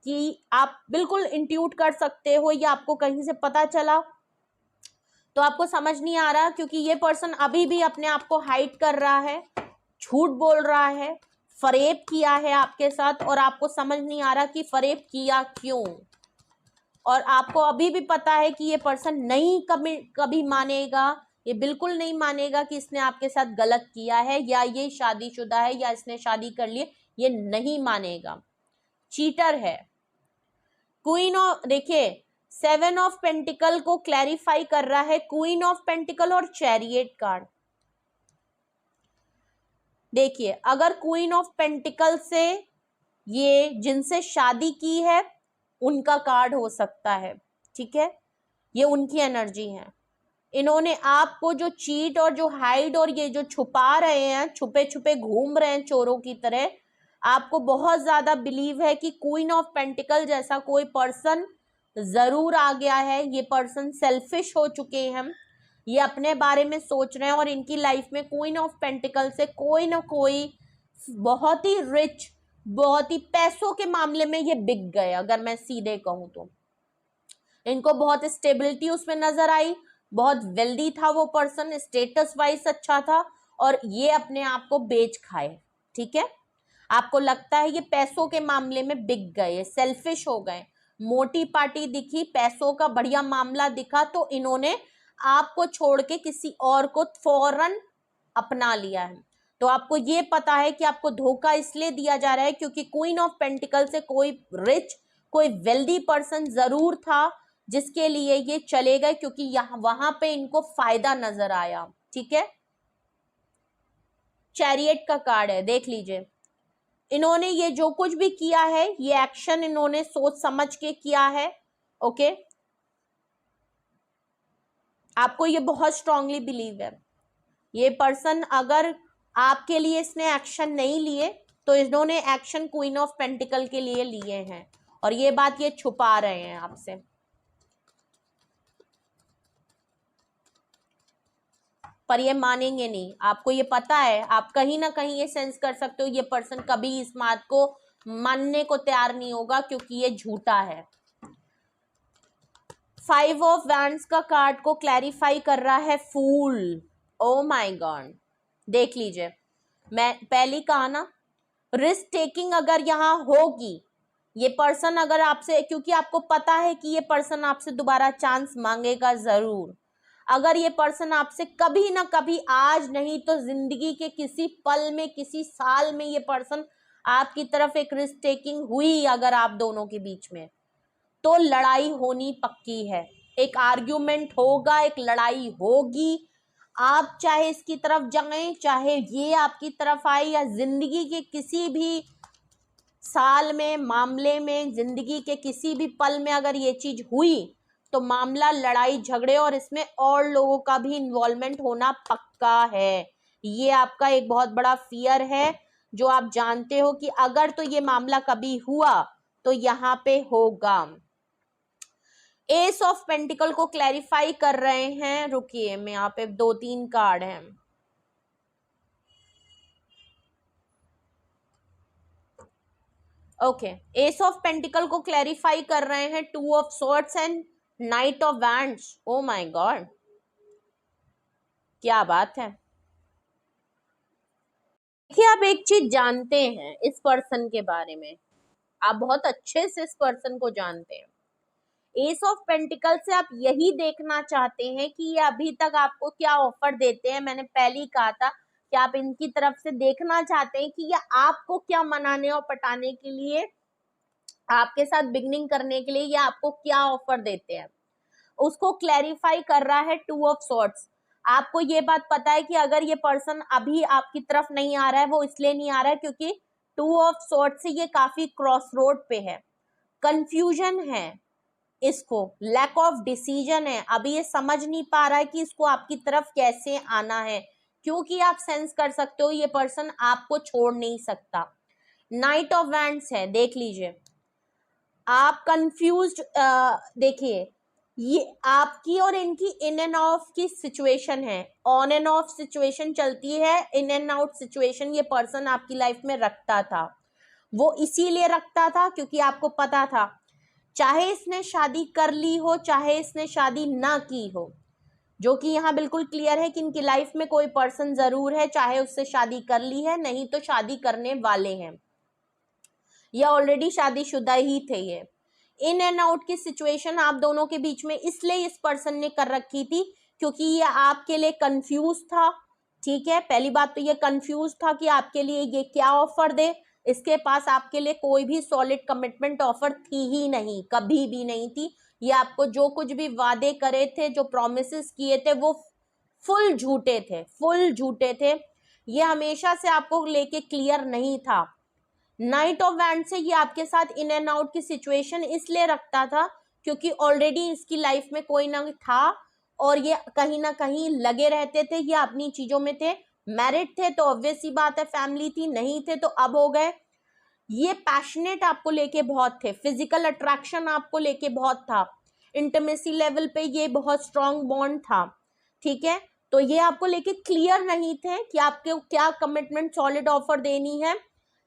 कि आप बिल्कुल इंट्यूट कर सकते हो या आपको कहीं से पता चला, तो आपको समझ नहीं आ रहा, क्योंकि ये पर्सन अभी भी अपने आप को हाइड कर रहा है, झूठ बोल रहा है, फरेब किया है आपके साथ, और आपको समझ नहीं आ रहा कि फरेब किया क्यों। और आपको अभी भी पता है कि ये पर्सन नहीं कभी मानेगा, ये बिल्कुल नहीं मानेगा कि इसने आपके साथ गलत किया है या ये शादीशुदा है या इसने शादी कर ली, ये नहीं मानेगा, चीटर है। क्वीन ऑफ, देखिए 7 ऑफ पेंटिकल को क्लैरिफाई कर रहा है क्वीन ऑफ पेंटिकल और चैरियट कार्ड। देखिए अगर क्वीन ऑफ पेंटिकल से ये जिनसे शादी की है उनका कार्ड हो सकता है, ठीक है, ये उनकी एनर्जी है। इन्होंने आपको जो चीट और जो हाइड और ये जो छुपा रहे हैं, छुपे छुपे घूम रहे हैं चोरों की तरह, आपको बहुत ज्यादा बिलीव है कि क्वीन ऑफ पेंटिकल जैसा कोई पर्सन जरूर आ गया है। ये पर्सन सेल्फिश हो चुके हैं, ये अपने बारे में सोच रहे हैं, और इनकी लाइफ में क्वीन ऑफ पेंटिकल से कोई ना कोई बहुत ही रिच, बहुत ही पैसों के मामले में ये बिक गए। अगर मैं सीधे कहूं तो इनको बहुत स्टेबिलिटी उसमें नजर आई, बहुत वेल्दी था वो पर्सन, स्टेटस वाइज अच्छा था, और ये अपने आप को बेच खाए, ठीक है। आपको लगता है ये पैसों के मामले में बिक गए, सेल्फिश हो गए, मोटी पार्टी दिखी, पैसों का बढ़िया मामला दिखा तो इन्होंने आपको छोड़ के किसी और को फौरन अपना लिया है। तो आपको ये पता है कि आपको धोखा इसलिए दिया जा रहा है क्योंकि क्वीन ऑफ पेंटिकल से कोई रिच, कोई वेल्दी पर्सन जरूर था जिसके लिए ये चले गए, क्योंकि यहाँ वहां पे इनको फायदा नजर आया, ठीक है। चैरियट का कार्ड है, देख लीजिए इन्होंने ये जो कुछ भी किया है ये एक्शन इन्होंने सोच समझ के किया है। ओके, आपको ये बहुत स्ट्रांगली बिलीव है। ये पर्सन अगर आपके लिए इसने एक्शन नहीं लिए तो इन्होंने एक्शन क्वीन ऑफ पेंटिकल के लिए लिए हैं, और ये बात ये छुपा रहे हैं आपसे। पर ये मानेंगे नहीं, आपको ये पता है, आप कहीं ना कहीं ये सेंस कर सकते हो ये पर्सन कभी इस बात को मानने को तैयार नहीं होगा क्योंकि ये झूठा है। 5 ऑफ वैंड्स का कार्ड को क्लैरिफाई कर रहा है फूल। ओ माय गॉड, देख लीजिए मैं पहले कहा ना, रिस्क टेकिंग अगर यहाँ होगी, ये पर्सन अगर आपसे, क्योंकि आपको पता है कि ये पर्सन आपसे दोबारा चांस मांगेगा जरूर, अगर ये पर्सन आपसे कभी ना कभी, आज नहीं तो जिंदगी के किसी पल में, किसी साल में ये पर्सन आपकी तरफ एक रिस्क टेकिंग हुई अगर आप दोनों के बीच में, तो लड़ाई होनी पक्की है, एक आर्ग्यूमेंट होगा, एक लड़ाई होगी। आप चाहे इसकी तरफ जाएं, चाहे ये आपकी तरफ आए, या जिंदगी के किसी भी साल में, मामले में, जिंदगी के किसी भी पल में अगर ये चीज हुई तो मामला लड़ाई झगड़े और इसमें और लोगों का भी इन्वॉल्वमेंट होना पक्का है। ये आपका एक बहुत बड़ा फियर है जो आप जानते हो कि अगर तो ये मामला कभी हुआ तो यहाँ पे होगा। एस ऑफ पेंटिकल को क्लैरिफाई कर रहे हैं, रुकिए मैं यहाँ पे 2-3 कार्ड हैं। ओके, एस ऑफ पेंटिकल को क्लैरिफाई कर रहे हैं 2 of swords and night of wands. Oh my God, क्या बात है। देखिए आप एक चीज जानते हैं इस पर्सन के बारे में, आप बहुत अच्छे से इस पर्सन को जानते हैं। एस ऑफ पेंटिकल से आप यही देखना चाहते हैं कि ये अभी तक आपको क्या ऑफर देते हैं। मैंने पहले ही कहा था कि आप इनकी तरफ से देखना चाहते हैं कि ये आपको क्या मनाने और पटाने के लिए, आपके साथ बिगनिंग करने के लिए ये आपको क्या ऑफर देते हैं, उसको क्लैरिफाई कर रहा है 2 ऑफ सॉर्ड्स। आपको ये बात पता है कि अगर ये पर्सन अभी आपकी तरफ नहीं आ रहा है, वो इसलिए नहीं आ रहा है क्योंकि 2 ऑफ सॉर्ड्स से ये काफी क्रॉस रोड पे है, कंफ्यूजन है, इसको लैक ऑफ डिसीजन है, अभी ये समझ नहीं पा रहा है कि इसको आपकी तरफ कैसे आना है, क्योंकि आप सेंस कर सकते हो ये पर्सन आपको छोड़ नहीं सकता। नाइट ऑफ वैंड्स है, देख लीजिए, आप कंफ्यूज्ड, देखिए ये आपकी और इनकी इन एंड ऑफ की सिचुएशन है, ऑन एंड ऑफ सिचुएशन चलती है, इन एंड आउट सिचुएशन ये पर्सन आपकी लाइफ में रखता था। वो इसीलिए रखता था क्योंकि आपको पता था चाहे इसने शादी कर ली हो चाहे इसने शादी ना की हो, जो कि यहाँ बिल्कुल क्लियर है कि इनकी लाइफ में कोई पर्सन जरूर है, चाहे उससे शादी कर ली है नहीं तो शादी करने वाले हैं, या ऑलरेडी शादीशुदा ही थे। ये इन एंड आउट की सिचुएशन आप दोनों के बीच में इसलिए इस पर्सन ने कर रखी थी क्योंकि ये आपके लिए कंफ्यूज था। ठीक है, पहली बात तो ये कंफ्यूज था कि आपके लिए ये क्या ऑफर दे, इसके पास आपके लिए कोई भी सॉलिड कमिटमेंट ऑफर थी ही नहीं, कभी भी नहीं थी। ये आपको जो कुछ भी वादे करे थे, जो प्रोमिसेस किए थे, वो फुल झूठे थे, फुल झूठे थे। ये हमेशा से आपको लेके क्लियर नहीं था। नाइट ऑफ वैंड से ये आपके साथ इन एंड आउट की सिचुएशन इसलिए रखता था क्योंकि ऑलरेडी इसकी लाइफ में कोई ना था और ये कहीं ना कहीं लगे रहते थे, ये अपनी चीजों में थे, मैरिड थे तो ऑब्वियस सी बात है, फैमिली थी, नहीं थे तो अब हो गए। ये पैशनेट आपको लेके बहुत थे, फिजिकल अट्रैक्शन आपको लेके बहुत था, इंटीमेसी लेवल पे ये बहुत स्ट्रॉन्ग बॉन्ड था। ठीक है, तो ये आपको लेके क्लियर नहीं थे कि आपको क्या कमिटमेंट सॉलिड ऑफर देनी है,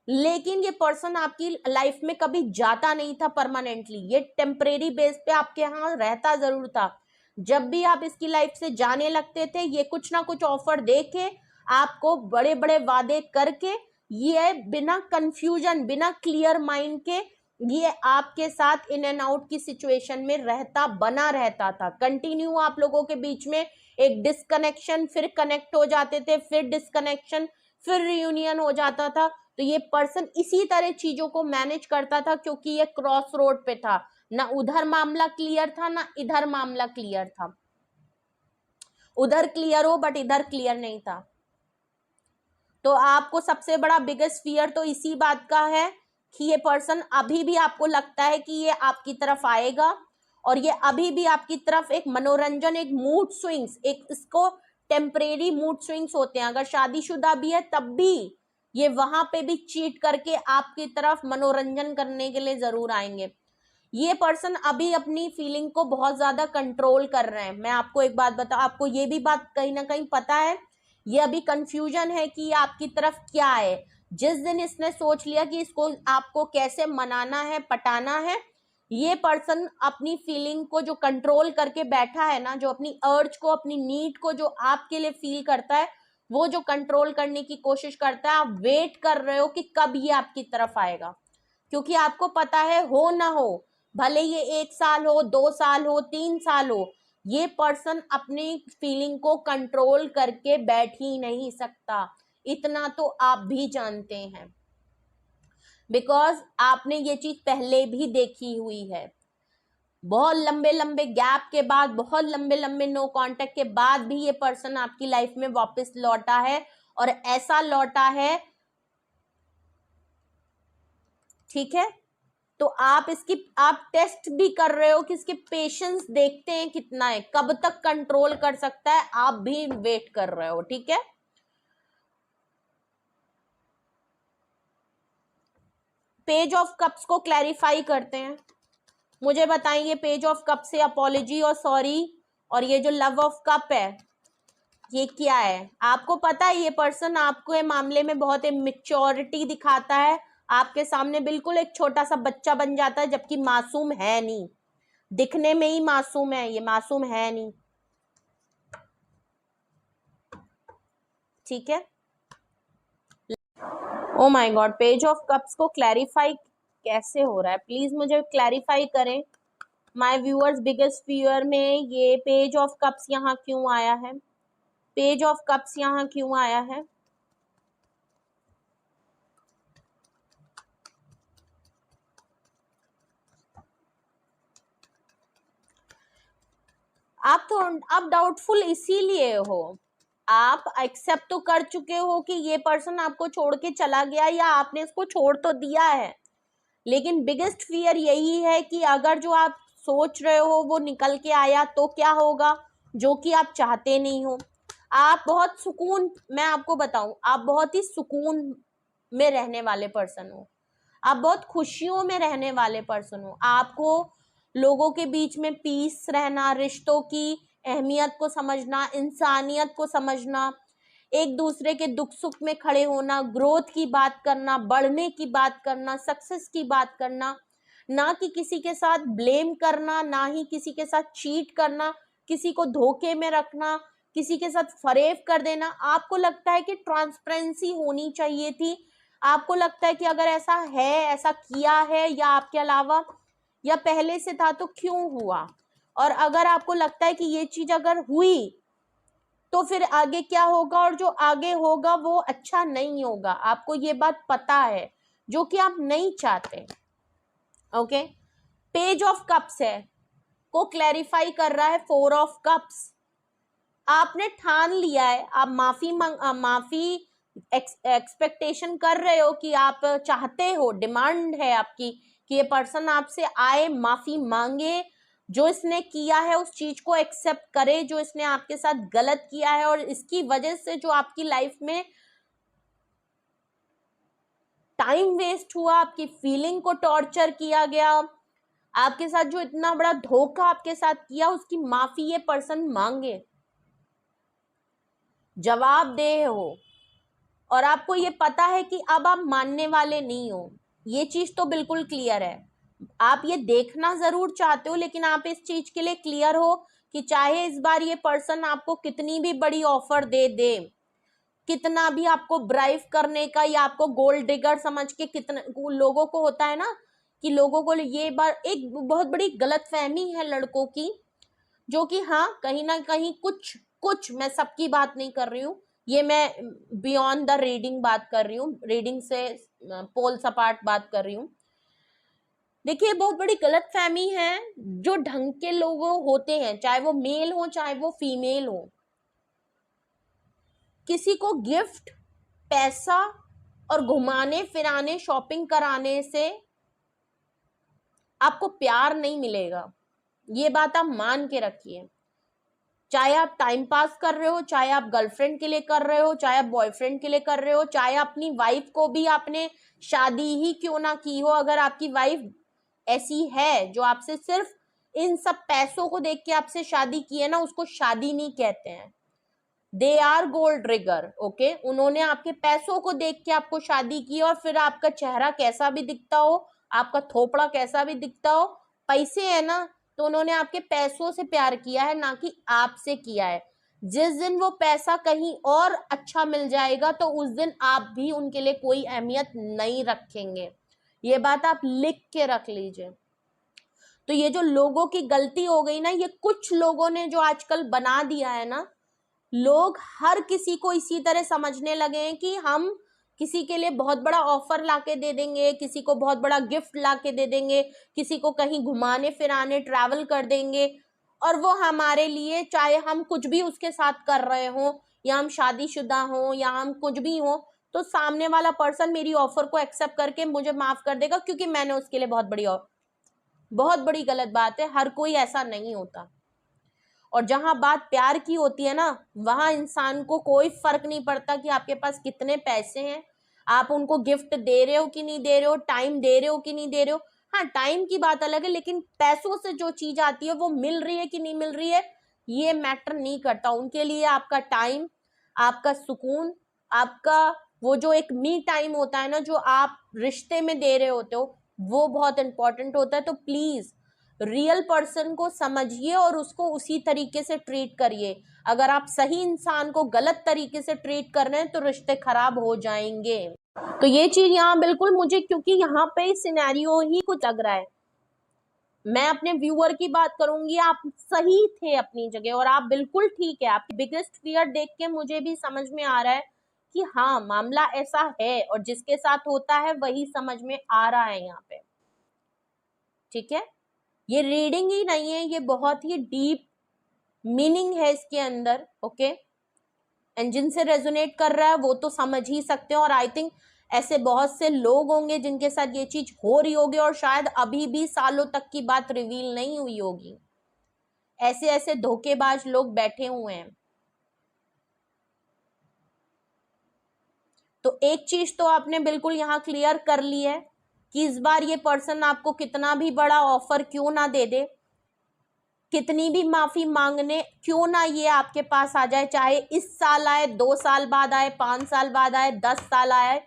लेकिन ये पर्सन आपकी लाइफ में कभी जाता नहीं था परमानेंटली, ये टेम्परेरी बेस पे आपके यहाँ रहता जरूर था। जब भी आप इसकी लाइफ से जाने लगते थे ये कुछ ना कुछ ऑफर दे के, आपको बड़े बड़े वादे करके, ये बिना कंफ्यूजन, बिना क्लियर माइंड के ये आपके साथ इन एंड आउट की सिचुएशन में रहता, बना रहता था। कंटिन्यू आप लोगों के बीच में एक डिस्कनेक्शन, फिर कनेक्ट हो जाते थे, फिर डिस्कनेक्शन, फिर रियूनियन हो जाता था। तो ये पर्सन इसी तरह चीजों को मैनेज करता था क्योंकि ये क्रॉस रोड पे था, ना उधर मामला क्लियर था ना इधर मामला क्लियर था, उधर क्लियर हो बट इधर क्लियर नहीं था। तो आपको सबसे बड़ा बिगेस्ट फियर तो इसी बात का है कि ये पर्सन अभी भी आपको लगता है कि ये आपकी तरफ आएगा और ये अभी भी आपकी तरफ एक मनोरंजन, एक मूड स्विंग्स, एक इसको टेम्परेरी मूड स्विंग्स होते हैं, अगर शादीशुदा भी है तब भी ये वहां पे भी चीट करके आपकी तरफ मनोरंजन करने के लिए जरूर आएंगे। ये पर्सन अभी अपनी फीलिंग को बहुत ज्यादा कंट्रोल कर रहे हैं। मैं आपको एक बात बता, आपको ये भी बात कहीं ना कहीं पता है, ये अभी कंफ्यूजन है कि आपकी तरफ क्या है। जिस दिन इसने सोच लिया कि इसको आपको कैसे मनाना है, पटाना है, ये पर्सन अपनी फीलिंग को जो कंट्रोल करके बैठा है ना, जो अपनी अर्ज को, अपनी नीड को जो आपके लिए फील करता है, वो जो कंट्रोल करने की कोशिश करता है, आप वेट कर रहे हो कि कब ये आपकी तरफ आएगा, क्योंकि आपको पता है हो ना हो, भले ये 1 साल हो, 2 साल हो, 3 साल हो, ये पर्सन अपनी फीलिंग को कंट्रोल करके बैठ ही नहीं सकता, इतना तो आप भी जानते हैं, बिकॉज आपने ये चीज पहले भी देखी हुई है। बहुत लंबे लंबे गैप के बाद, बहुत लंबे लंबे नो कांटेक्ट के बाद भी ये पर्सन आपकी लाइफ में वापस लौटा है, और ऐसा लौटा है, ठीक है, तो आप टेस्ट भी कर रहे हो कि इसके पेशेंस देखते हैं कितना है, कब तक कंट्रोल कर सकता है, आप भी वेट कर रहे हो। ठीक है, पेज ऑफ कप्स को क्लैरिफाई करते हैं। मुझे बताइए पेज ऑफ कप से अपॉलॉजी और सॉरी और ये जो लव ऑफ कप है ये क्या है। आपको पता है ये पर्सन आपको मामले में बहुत इमेच्योरिटी दिखाता है, आपके सामने बिल्कुल एक छोटा सा बच्चा बन जाता है, जबकि मासूम है नहीं, दिखने में ही मासूम है, ये मासूम है नहीं। ठीक है, oh my God, page of cups को क्लैरिफाई कैसे हो रहा है, प्लीज मुझे क्लैरिफाई करें। माय व्यूअर्स, बिगेस्ट फियर में ये पेज ऑफ कप्स यहाँ क्यों आया है, पेज ऑफ कप्स यहाँ क्यों आया है। आप डाउटफुल इसीलिए हो, आप एक्सेप्ट तो कर चुके हो कि ये पर्सन आपको छोड़ के चला गया या आपने इसको छोड़ तो दिया है, लेकिन बिगेस्ट फियर यही है कि अगर जो आप सोच रहे हो वो निकल के आया तो क्या होगा, जो कि आप चाहते नहीं हो। आप बहुत सुकून, मैं आपको बताऊं, आप बहुत ही सुकून में रहने वाले पर्सन हो, आप बहुत खुशियों में रहने वाले पर्सन हो। आपको लोगों के बीच में पीस रहना, रिश्तों की अहमियत को समझना, इंसानियत को समझना, एक दूसरे के दुख सुख में खड़े होना, ग्रोथ की बात करना, बढ़ने की बात करना, सक्सेस की बात करना, ना कि किसी के साथ ब्लेम करना, ना ही किसी के साथ चीट करना, किसी को धोखे में रखना, किसी के साथ फरेब कर देना। आपको लगता है कि ट्रांसपेरेंसी होनी चाहिए थी, आपको लगता है कि अगर ऐसा है, ऐसा किया है या आपके अलावा या पहले से था तो क्यों हुआ, और अगर आपको लगता है कि ये चीज अगर हुई तो फिर आगे क्या होगा, और जो आगे होगा वो अच्छा नहीं होगा। आपको ये बात पता है, जो कि आप नहीं चाहते। ओके, पेज ऑफ कप्स है को क्लैरिफाई कर रहा है 4 ऑफ कप्स। आपने ठान लिया है, आप माफी एक्सपेक्टेशन कर रहे हो कि आप चाहते हो, डिमांड है आपकी कि ये पर्सन आपसे आए, माफी मांगे, जो इसने किया है उस चीज को एक्सेप्ट करे, जो इसने आपके साथ गलत किया है और इसकी वजह से जो आपकी लाइफ में टाइम वेस्ट हुआ, आपकी फीलिंग को टॉर्चर किया गया, आपके साथ जो इतना बड़ा धोखा आपके साथ किया, उसकी माफी ये पर्सन मांगे, जवाबदेह हो। और आपको ये पता है कि अब आप मानने वाले नहीं हो, ये चीज तो बिल्कुल क्लियर है। आप ये देखना जरूर चाहते हो, लेकिन आप इस चीज के लिए क्लियर हो कि चाहे इस बार ये पर्सन आपको कितनी भी बड़ी ऑफर दे दे, कितना भी आपको ब्राइव करने का या आपको गोल्ड डिगर समझ के, कितना लोगों को होता है ना कि लोगों को ये बार एक बहुत बड़ी गलतफहमी है लड़कों की, जो कि हाँ कहीं ना कहीं कुछ कुछ, मैं सबकी बात नहीं कर रही हूँ, ये मैं बियॉन्ड द रीडिंग बात कर रही हूँ, रीडिंग से पोल्स अपार्ट बात कर रही हूँ। देखिए बहुत बड़ी गलतफहमी है, जो ढंग के लोग होते हैं, चाहे वो मेल हो चाहे वो फीमेल हो, किसी को गिफ्ट, पैसा और घुमाने फिराने शॉपिंग कराने से आपको प्यार नहीं मिलेगा, ये बात आप मान के रखिए। चाहे आप टाइम पास कर रहे हो, चाहे आप गर्लफ्रेंड के लिए कर रहे हो, चाहे आप बॉयफ्रेंड के लिए कर रहे हो, चाहे अपनी वाइफ को भी आपने शादी ही क्यों ना की हो, अगर आपकी वाइफ ऐसी है जो आपसे सिर्फ इन सब पैसों को देख के आपसे शादी की है ना, उसको शादी नहीं कहते हैं, they are gold digger. Okay, उन्होंने आपके पैसों को देख के आपको शादी की, और फिर आपका चेहरा कैसा भी दिखता हो, आपका थोपड़ा कैसा भी दिखता हो, पैसे है ना, तो उन्होंने आपके पैसों से प्यार किया है, ना कि आपसे किया है। जिस दिन वो पैसा कहीं और अच्छा मिल जाएगा तो उस दिन आप भी उनके लिए कोई अहमियत नहीं रखेंगे, ये बात आप लिख के रख लीजिए। तो ये जो लोगों की गलती हो गई ना, ये कुछ लोगों ने जो आजकल बना दिया है ना, लोग हर किसी को इसी तरह समझने लगे हैं कि हम किसी के लिए बहुत बड़ा ऑफर लाके दे देंगे, किसी को बहुत बड़ा गिफ्ट लाके दे देंगे, किसी को कहीं घुमाने फिराने ट्रैवल कर देंगे, और वो हमारे लिए, चाहे हम कुछ भी उसके साथ कर रहे हो, या हम शादीशुदा हो या हम कुछ भी हो, तो सामने वाला पर्सन मेरी ऑफर को एक्सेप्ट करके मुझे माफ कर देगा क्योंकि मैंने उसके लिए बहुत बड़ी गलत बात है, हर कोई ऐसा नहीं होता। और जहां बात प्यार की होती है ना, वहां इंसान को कोई फर्क नहीं पड़ता कि आपके पास कितने पैसे हैं, आप उनको गिफ्ट दे रहे हो कि नहीं दे रहे हो, टाइम दे रहे हो कि नहीं दे रहे हो। हाँ, टाइम की बात अलग है, लेकिन पैसों से जो चीज आती है वो मिल रही है कि नहीं मिल रही है, ये मैटर नहीं करता। उनके लिए आपका टाइम, आपका सुकून, आपका वो जो एक मी टाइम होता है ना, जो आप रिश्ते में दे रहे होते हो, वो बहुत इंपॉर्टेंट होता है। तो प्लीज रियल पर्सन को समझिए और उसको उसी तरीके से ट्रीट करिए। अगर आप सही इंसान को गलत तरीके से ट्रीट कर रहे हैं तो रिश्ते खराब हो जाएंगे। तो ये चीज यहाँ बिल्कुल मुझे, क्योंकि यहाँ पे सिनेरियो ही कुछ लग रहा है, मैं अपने व्यूअर की बात करूंगी, आप सही थे अपनी जगह और आप बिल्कुल ठीक है। आपकी बिगेस्ट फियर देख के मुझे भी समझ में आ रहा है कि हाँ मामला ऐसा है, और जिसके साथ होता है वही समझ में आ रहा है यहाँ पे। ठीक है, ये रीडिंग ही नहीं है, ये बहुत ही डीप मीनिंग है इसके अंदर, ओके। एंड जिनसे रेजोनेट कर रहा है वो तो समझ ही सकते हैं, और आई थिंक ऐसे बहुत से लोग होंगे जिनके साथ ये चीज हो रही होगी और शायद अभी भी सालों तक की बात रिवील नहीं हुई होगी। ऐसे ऐसे धोखेबाज लोग बैठे हुए हैं। तो एक चीज तो आपने बिल्कुल यहां क्लियर कर ली है कि इस बार ये पर्सन आपको कितना भी बड़ा ऑफर क्यों ना दे दे, कितनी भी माफी मांगने क्यों ना ये आपके पास आ जाए, चाहे इस साल आए, 2 साल बाद आए, 5 साल बाद आए, 10 साल आए,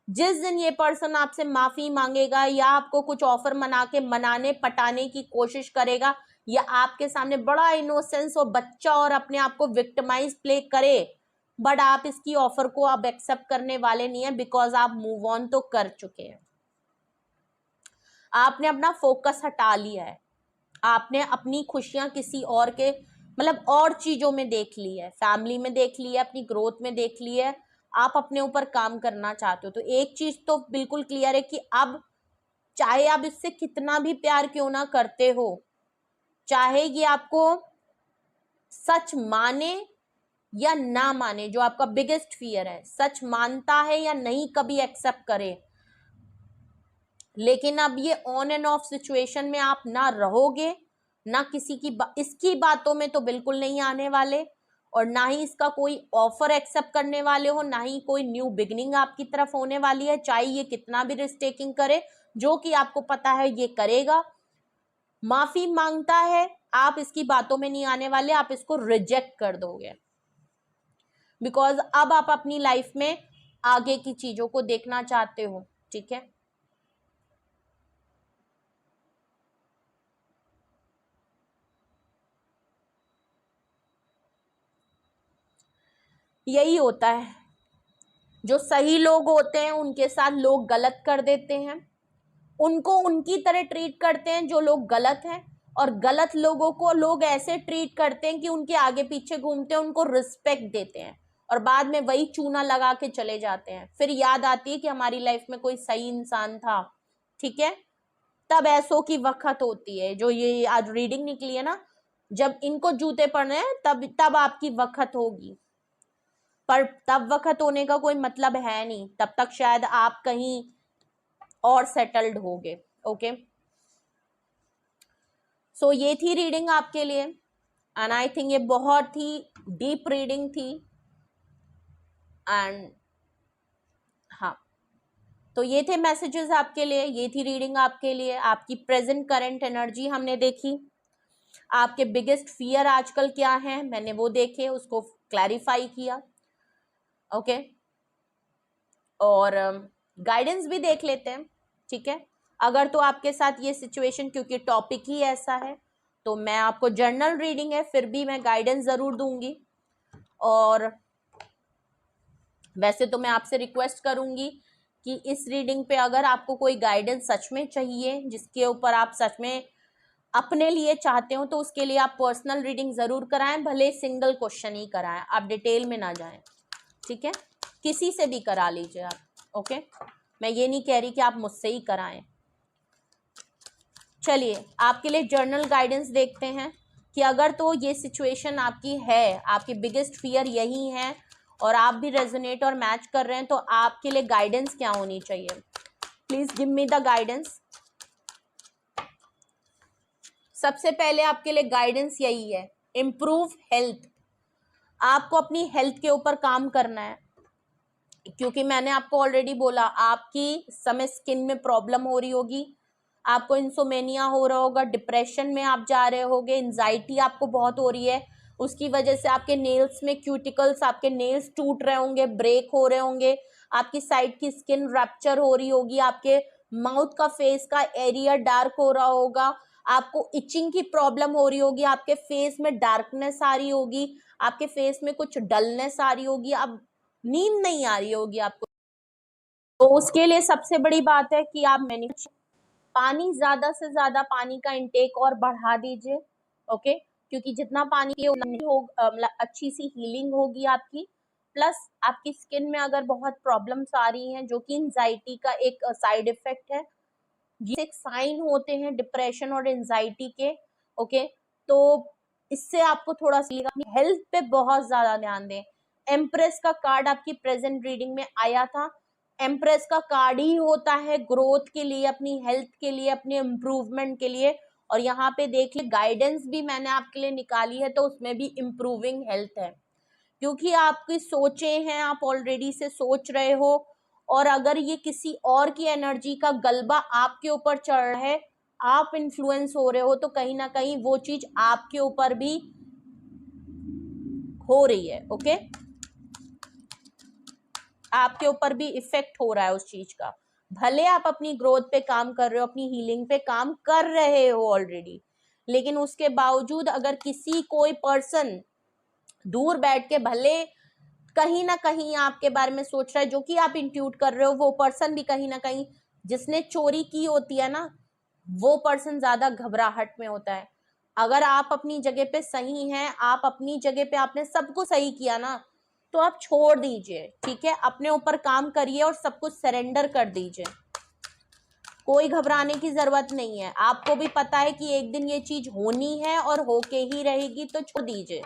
जिस दिन ये पर्सन आपसे माफी मांगेगा या आपको कुछ ऑफर मनाने पटाने की कोशिश करेगा, या आपके सामने बड़ा इनोसेंस और बच्चा और अपने आप को विक्टिमाइज प्ले करे, बट आप इसकी ऑफर को अब एक्सेप्ट करने वाले नहीं है, बिकॉज आप मूव ऑन तो कर चुके हैं। आपने अपना फोकस हटा लिया है, आपने अपनी खुशियां किसी और के मतलब और चीजों में देख ली है, फैमिली में देख ली है, अपनी ग्रोथ में देख ली है, आप अपने ऊपर काम करना चाहते हो। तो एक चीज तो बिल्कुल क्लियर है कि अब चाहे आप इससे कितना भी प्यार क्यों ना करते हो, चाहे ये आपको सच माने या ना माने, जो आपका बिगेस्ट फियर है, सच मानता है या नहीं कभी एक्सेप्ट करे, लेकिन अब ये ऑन एंड ऑफ सिचुएशन में आप ना रहोगे, ना किसी की इसकी बातों में तो बिल्कुल नहीं आने वाले, और ना ही इसका कोई ऑफर एक्सेप्ट करने वाले हो, ना ही कोई न्यू बिगनिंग आपकी तरफ होने वाली है, चाहे ये कितना भी रिस्क टेकिंग करे, जो कि आपको पता है ये करेगा। माफी मांगता है, आप इसकी बातों में नहीं आने वाले, आप इसको रिजेक्ट कर दोगे, बिकॉज अब आप अपनी लाइफ में आगे की चीजों को देखना चाहते हो, ठीक है। यही होता है, जो सही लोग होते हैं उनके साथ लोग गलत कर देते हैं, उनको उनकी तरह ट्रीट करते हैं जो लोग गलत हैं, और गलत लोगों को लोग ऐसे ट्रीट करते हैं कि उनके आगे पीछे घूमते हैं, उनको रिस्पेक्ट देते हैं, और बाद में वही चूना लगा के चले जाते हैं। फिर याद आती है कि हमारी लाइफ में कोई सही इंसान था, ठीक है। तब ऐसों की वक्त होती है, जो ये आज रीडिंग निकली है ना, जब इनको जूते पड़ने हैं तब आपकी वक्त होगी, पर तब वक्त होने का कोई मतलब है नहीं, तब तक शायद आप कहीं और सेटल्ड होगे, ओके। सो ये थी रीडिंग आपके लिए, एंड आई थिंक ये बहुत ही डीप रीडिंग थी। एंड हाँ, तो ये थे मैसेजेस आपके लिए, ये थी रीडिंग आपके लिए। आपकी प्रेजेंट करंट एनर्जी हमने देखी, आपके बिगेस्ट फियर आजकल क्या है मैंने वो देखे, उसको क्लैरिफाई किया, ओके। और गाइडेंस भी देख लेते हैं, ठीक है। अगर तो आपके साथ ये सिचुएशन, क्योंकि टॉपिक ही ऐसा है, तो मैं आपको जर्नल रीडिंग है, फिर भी मैं गाइडेंस जरूर दूंगी। और वैसे तो मैं आपसे रिक्वेस्ट करूंगी कि इस रीडिंग पे अगर आपको कोई गाइडेंस सच में चाहिए, जिसके ऊपर आप सच में अपने लिए चाहते हो, तो उसके लिए आप पर्सनल रीडिंग जरूर कराएं, भले सिंगल क्वेश्चन ही कराएं, आप डिटेल में ना जाएं, ठीक है। किसी से भी करा लीजिए आप, ओके। मैं ये नहीं कह रही कि आप मुझसे ही कराएं। चलिए आपके लिए जर्नल गाइडेंस देखते हैं कि अगर तो ये सिचुएशन आपकी है, आपकी बिगेस्ट फियर यही है, और आप भी रेजोनेट और मैच कर रहे हैं, तो आपके लिए गाइडेंस क्या होनी चाहिए। Please give me the guidance. सबसे पहले आपके लिए गाइडेंस यही है, इम्प्रूव हेल्थ। आपको अपनी हेल्थ के ऊपर काम करना है, क्योंकि मैंने आपको ऑलरेडी बोला, आपकी समय स्किन में प्रॉब्लम हो रही होगी, आपको इंसोमेनिया हो रहा होगा, डिप्रेशन में आप जा रहे होगे, एंजाइटी आपको बहुत हो रही है, उसकी वजह से आपके नेल्स में क्यूटिकल्स, आपके नेल्स टूट रहे होंगे, ब्रेक हो रहे होंगे, आपकी साइड की स्किन रैप्चर हो रही होगी, आपके माउथ का फेस का एरिया डार्क हो रहा होगा, आपको इचिंग की प्रॉब्लम हो रही होगी, आपके फेस में डार्कनेस आ रही होगी, आपके फेस में कुछ डलनेस आ रही होगी, आप नींद नहीं आ रही होगी आपको। तो उसके लिए सबसे बड़ी बात है कि आप पानी, ज्यादा से ज्यादा पानी का इंटेक और बढ़ा दीजिए, ओके। क्योंकि जितना पानी पिए उतनी मतलब अच्छी सी हीलिंग होगी आपकी। प्लस आपकी स्किन में अगर बहुत प्रॉब्लम्स आ रही हैं, जो कि एंजाइटी का एक साइड इफेक्ट है, ये एक साइन होते हैं डिप्रेशन और एंजाइटी के, ओके। तो इससे आपको थोड़ा सा अपनी हेल्थ पे बहुत ज्यादा ध्यान दें। एम्प्रेस का कार्ड आपकी प्रेजेंट रीडिंग में आया था। एम्प्रेस का कार्ड ही होता है ग्रोथ के लिए, अपनी हेल्थ के लिए, अपने इम्प्रूवमेंट के लिए। और यहाँ पे देख ले गाइडेंस भी मैंने आपके लिए निकाली है, तो उसमें भी इम्प्रूविंग हेल्थ है, क्योंकि आपकी सोचें हैं, आप ऑलरेडी से सोच रहे हो। और अगर ये किसी और की एनर्जी का गलबा आपके ऊपर चढ़ रहा है, आप इन्फ्लुएंस हो रहे हो, तो कहीं ना कहीं वो चीज आपके ऊपर भी हो रही है। ओके, आपके ऊपर भी इफेक्ट हो रहा है उस चीज का। भले आप अपनी ग्रोथ पे काम कर रहे हो, अपनी हीलिंग पे काम कर रहे हो ऑलरेडी, लेकिन उसके बावजूद अगर किसी कोई पर्सन दूर बैठ के भले कहीं ना कहीं आपके बारे में सोच रहा है, जो कि आप इंट्यूट कर रहे हो, वो पर्सन भी कहीं ना कहीं, जिसने चोरी की होती है ना, वो पर्सन ज्यादा घबराहट में होता है। अगर आप अपनी जगह पे सही हैं, आप अपनी जगह पे आपने सब कुछ सही किया ना, तो आप छोड़ दीजिए, ठीक है, अपने ऊपर काम करिए और सब कुछ सरेंडर कर दीजिए। कोई घबराने की जरूरत नहीं है, आपको भी पता है कि एक दिन ये चीज होनी है और होके ही रहेगी, तो छोड़ दीजिए।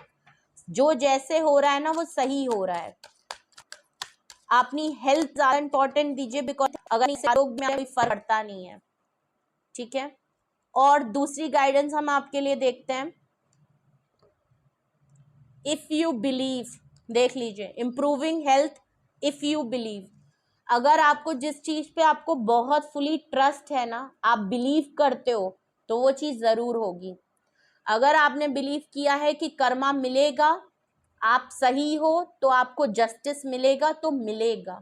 जो जैसे हो रहा है ना वो सही हो रहा है। अपनी हेल्थ ज्यादा इंपॉर्टेंट दीजिए, बिकॉज अगर इस आरोग्य में कोई फर्क पड़ता नहीं है, ठीक है। और दूसरी गाइडेंस हम आपके लिए देखते हैं, इफ यू बिलीव, देख लीजिए, improving health if you believe. अगर आपको जिस चीज पे आपको बहुत फुली ट्रस्ट है ना, आप बिलीव करते हो, तो वो चीज जरूर होगी। अगर आपने बिलीव किया है कि कर्मा मिलेगा, आप सही हो, तो आपको जस्टिस मिलेगा, तो मिलेगा।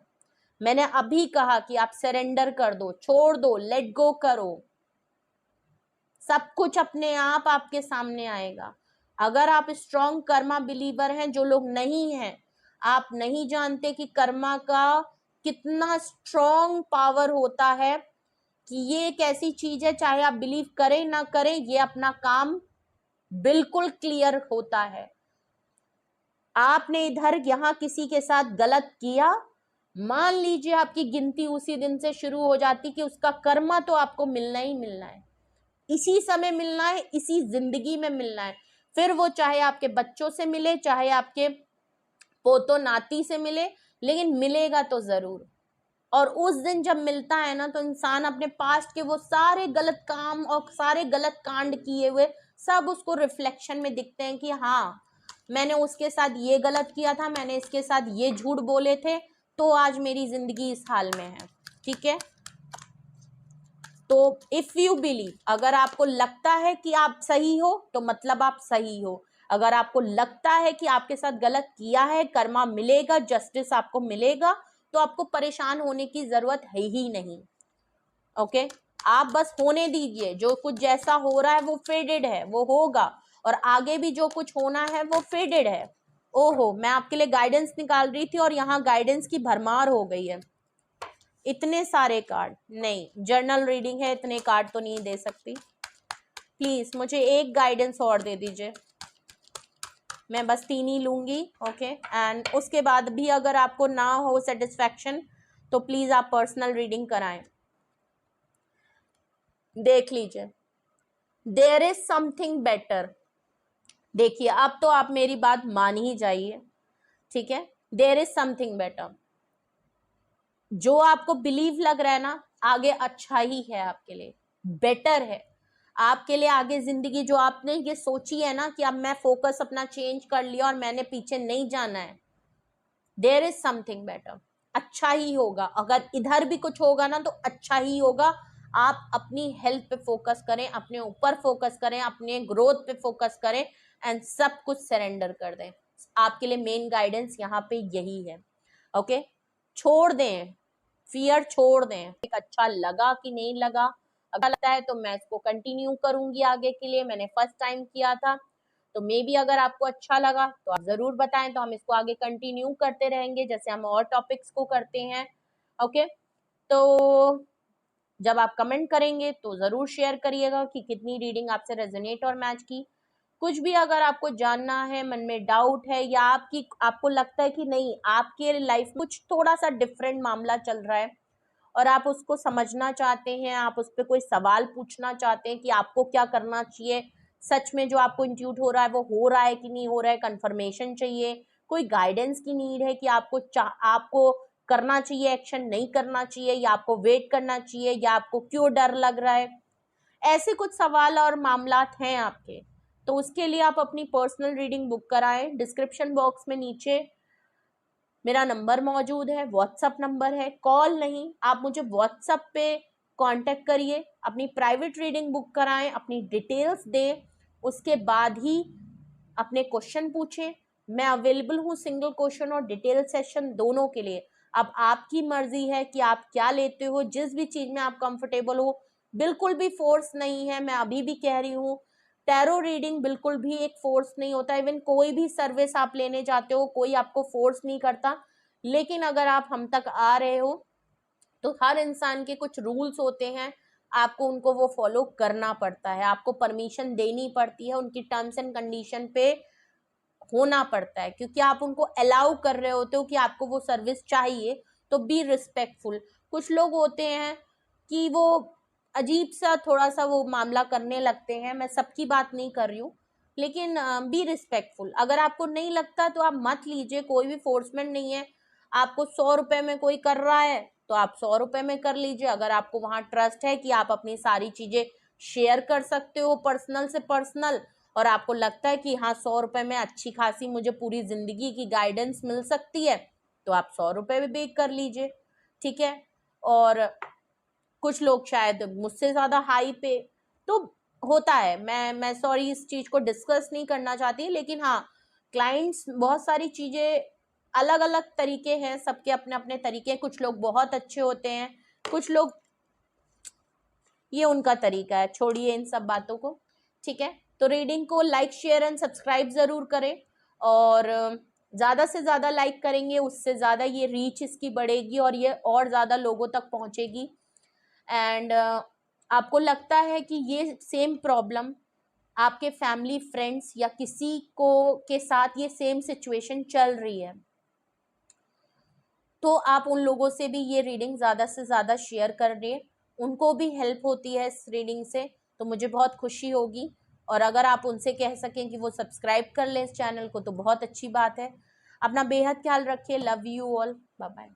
मैंने अभी कहा कि आप सरेंडर कर दो, छोड़ दो, लेट गो करो, सब कुछ अपने आप आपके सामने आएगा। अगर आप स्ट्रॉन्ग कर्मा बिलीवर हैं, जो लोग नहीं हैं, आप नहीं जानते कि कर्मा का कितना स्ट्रॉन्ग पावर होता है, कि ये एक ऐसी चीज है, चाहे आप बिलीव करें ना करें, ये अपना काम बिल्कुल क्लियर होता है। आपने इधर यहां किसी के साथ गलत किया, मान लीजिए आपकी गिनती उसी दिन से शुरू हो जाती कि उसका कर्मा तो आपको मिलना ही मिलना है, इसी समय मिलना है, इसी जिंदगी में मिलना है। फिर वो चाहे आपके बच्चों से मिले, चाहे आपके पोतो नाती से मिले, लेकिन मिलेगा तो जरूर। और उस दिन जब मिलता है ना, तो इंसान अपने पास्ट के वो सारे गलत काम और सारे गलत कांड किए हुए सब उसको रिफ्लेक्शन में दिखते हैं कि हाँ, मैंने उसके साथ ये गलत किया था, मैंने इसके साथ ये झूठ बोले थे, तो आज मेरी जिंदगी इस हाल में है, ठीक है। तो इफ यू बिलीव, अगर आपको लगता है कि आप सही हो, तो मतलब आप सही हो। अगर आपको लगता है कि आपके साथ गलत किया है, कर्मा मिलेगा, जस्टिस आपको मिलेगा, तो आपको परेशान होने की जरूरत है ही नहीं। ओके, आप बस होने दीजिए। जो कुछ जैसा हो रहा है वो फेडेड है, वो होगा, और आगे भी जो कुछ होना है वो फेडेड है। ओहो, मैं आपके लिए गाइडेंस निकाल रही थी और यहाँ गाइडेंस की भरमार हो गई है। इतने सारे कार्ड नहीं, जर्नल रीडिंग है, इतने कार्ड तो नहीं दे सकती। प्लीज मुझे एक गाइडेंस और दे दीजिए, मैं बस 3 ही लूंगी। ओके, एंड उसके बाद भी अगर आपको ना हो सेटिस्फैक्शन, तो प्लीज आप पर्सनल रीडिंग कराएं। देख लीजिए, देयर इज समथिंग बेटर। देखिए, अब तो आप मेरी बात मान ही जाइए, ठीक है। देयर इज समथिंग बेटर, जो आपको बिलीव लग रहा है ना, आगे अच्छा ही है आपके लिए, बेटर है आपके लिए आगे जिंदगी। जो आपने ये सोची है ना कि अब मैं फोकस अपना चेंज कर लिया और मैंने पीछे नहीं जाना है, देयर इज समथिंग बेटर, अच्छा ही होगा। अगर इधर भी कुछ होगा ना, तो अच्छा ही होगा। आप अपनी हेल्थ पे फोकस करें, अपने ऊपर फोकस करें, अपने ग्रोथ पे फोकस करें, एंड सब कुछ सरेंडर कर दें। आपके लिए मेन गाइडेंस यहाँ पे यही है। ओके, छोड़ दें फियर, छोड़ दें। एक अच्छा लगा कि नहीं लगा, अगर लगता है तो मैं इसको कंटिन्यू करूंगी आगे के लिए, मैंने फर्स्ट टाइम किया था, तो मे बी अगर आपको अच्छा लगा तो आप जरूर बताएं, तो हम इसको आगे कंटिन्यू करते रहेंगे जैसे हम और टॉपिक्स को करते हैं। ओके, तो जब आप कमेंट करेंगे तो जरूर शेयर करिएगा कि कितनी रीडिंग आपसे रेजोनेट और मैच की। कुछ भी अगर आपको जानना है, मन में डाउट है, या आपको लगता है कि नहीं, आपके लाइफ में कुछ थोड़ा सा डिफरेंट मामला चल रहा है और आप उसको समझना चाहते हैं, आप उस पर कोई सवाल पूछना चाहते हैं कि आपको क्या करना चाहिए, सच में जो आपको इंट्यूट हो रहा है वो हो रहा है कि नहीं हो रहा है, कंफर्मेशन चाहिए, कोई गाइडेंस की नीड है कि आपको करना चाहिए एक्शन, नहीं करना चाहिए, या आपको वेट करना चाहिए, या आपको क्यों डर लग रहा है, ऐसे कुछ सवाल और मामलात हैं आपके, तो उसके लिए आप अपनी पर्सनल रीडिंग बुक कराएं। डिस्क्रिप्शन बॉक्स में नीचे मेरा नंबर मौजूद है, व्हाट्सअप नंबर है, कॉल नहीं, आप मुझे व्हाट्सअप पे कांटेक्ट करिए, अपनी प्राइवेट रीडिंग बुक कराएं, अपनी डिटेल्स दें, उसके बाद ही अपने क्वेश्चन पूछें। मैं अवेलेबल हूँ सिंगल क्वेश्चन और डिटेल सेशन दोनों के लिए। अब आपकी मर्जी है कि आप क्या लेते हो, जिस भी चीज में आप कंफर्टेबल हो, बिल्कुल भी फोर्स नहीं है। मैं अभी भी कह रही हूँ, टैरो रीडिंग बिल्कुल भी एक फोर्स नहीं होता। इवन कोई भी सर्विस आप लेने जाते हो, कोई आपको फोर्स नहीं करता, लेकिन अगर आप हम तक आ रहे हो तो हर इंसान के कुछ रूल्स होते हैं, आपको उनको वो फॉलो करना पड़ता है, आपको परमिशन देनी पड़ती है, उनकी टर्म्स एंड कंडीशन पे होना पड़ता है, क्योंकि आप उनको अलाउ कर रहे होते हो कि आपको वो सर्विस चाहिए, तो बी रिस्पेक्टफुल। कुछ लोग होते हैं कि वो अजीब सा थोड़ा सा वो मामला करने लगते हैं, मैं सबकी बात नहीं कर रही हूँ, लेकिन बी रिस्पेक्टफुल। अगर आपको नहीं लगता तो आप मत लीजिए, कोई भी फोर्समेंट नहीं है। आपको 100 रुपए में कोई कर रहा है तो आप 100 रुपए में कर लीजिए। अगर आपको वहां ट्रस्ट है कि आप अपनी सारी चीजें शेयर कर सकते हो पर्सनल से पर्सनल, और आपको लगता है कि हाँ 100 रुपए में अच्छी खासी मुझे पूरी जिंदगी की गाइडेंस मिल सकती है, तो आप 100 रुपए भी पे कर लीजिए, ठीक है। और कुछ लोग शायद मुझसे ज्यादा हाई पे, तो होता है। मैं सॉरी इस चीज को डिस्कस नहीं करना चाहती, लेकिन हाँ क्लाइंट्स बहुत सारी चीजें अलग अलग तरीके हैं, सबके अपने अपने तरीके हैं। कुछ लोग बहुत अच्छे होते हैं, कुछ लोग, ये उनका तरीका है, छोड़िए इन सब बातों को, ठीक है। तो रीडिंग को लाइक शेयर एंड सब्सक्राइब जरूर करें, और ज्यादा से ज्यादा लाइक करेंगे उससे ज्यादा ये रीच इसकी बढ़ेगी और ये और ज्यादा लोगों तक पहुंचेगी। एंड आपको लगता है कि ये सेम प्रॉब्लम आपके फैमिली फ्रेंड्स या किसी को के साथ ये सेम सिचुएशन चल रही है, तो आप उन लोगों से भी ये रीडिंग ज़्यादा से ज़्यादा शेयर कर दें, उनको भी हेल्प होती है इस रीडिंग से, तो मुझे बहुत खुशी होगी। और अगर आप उनसे कह सकें कि वो सब्सक्राइब कर लें इस चैनल को तो बहुत अच्छी बात है। अपना बेहद ख्याल रखिए। Love you all, bye bye.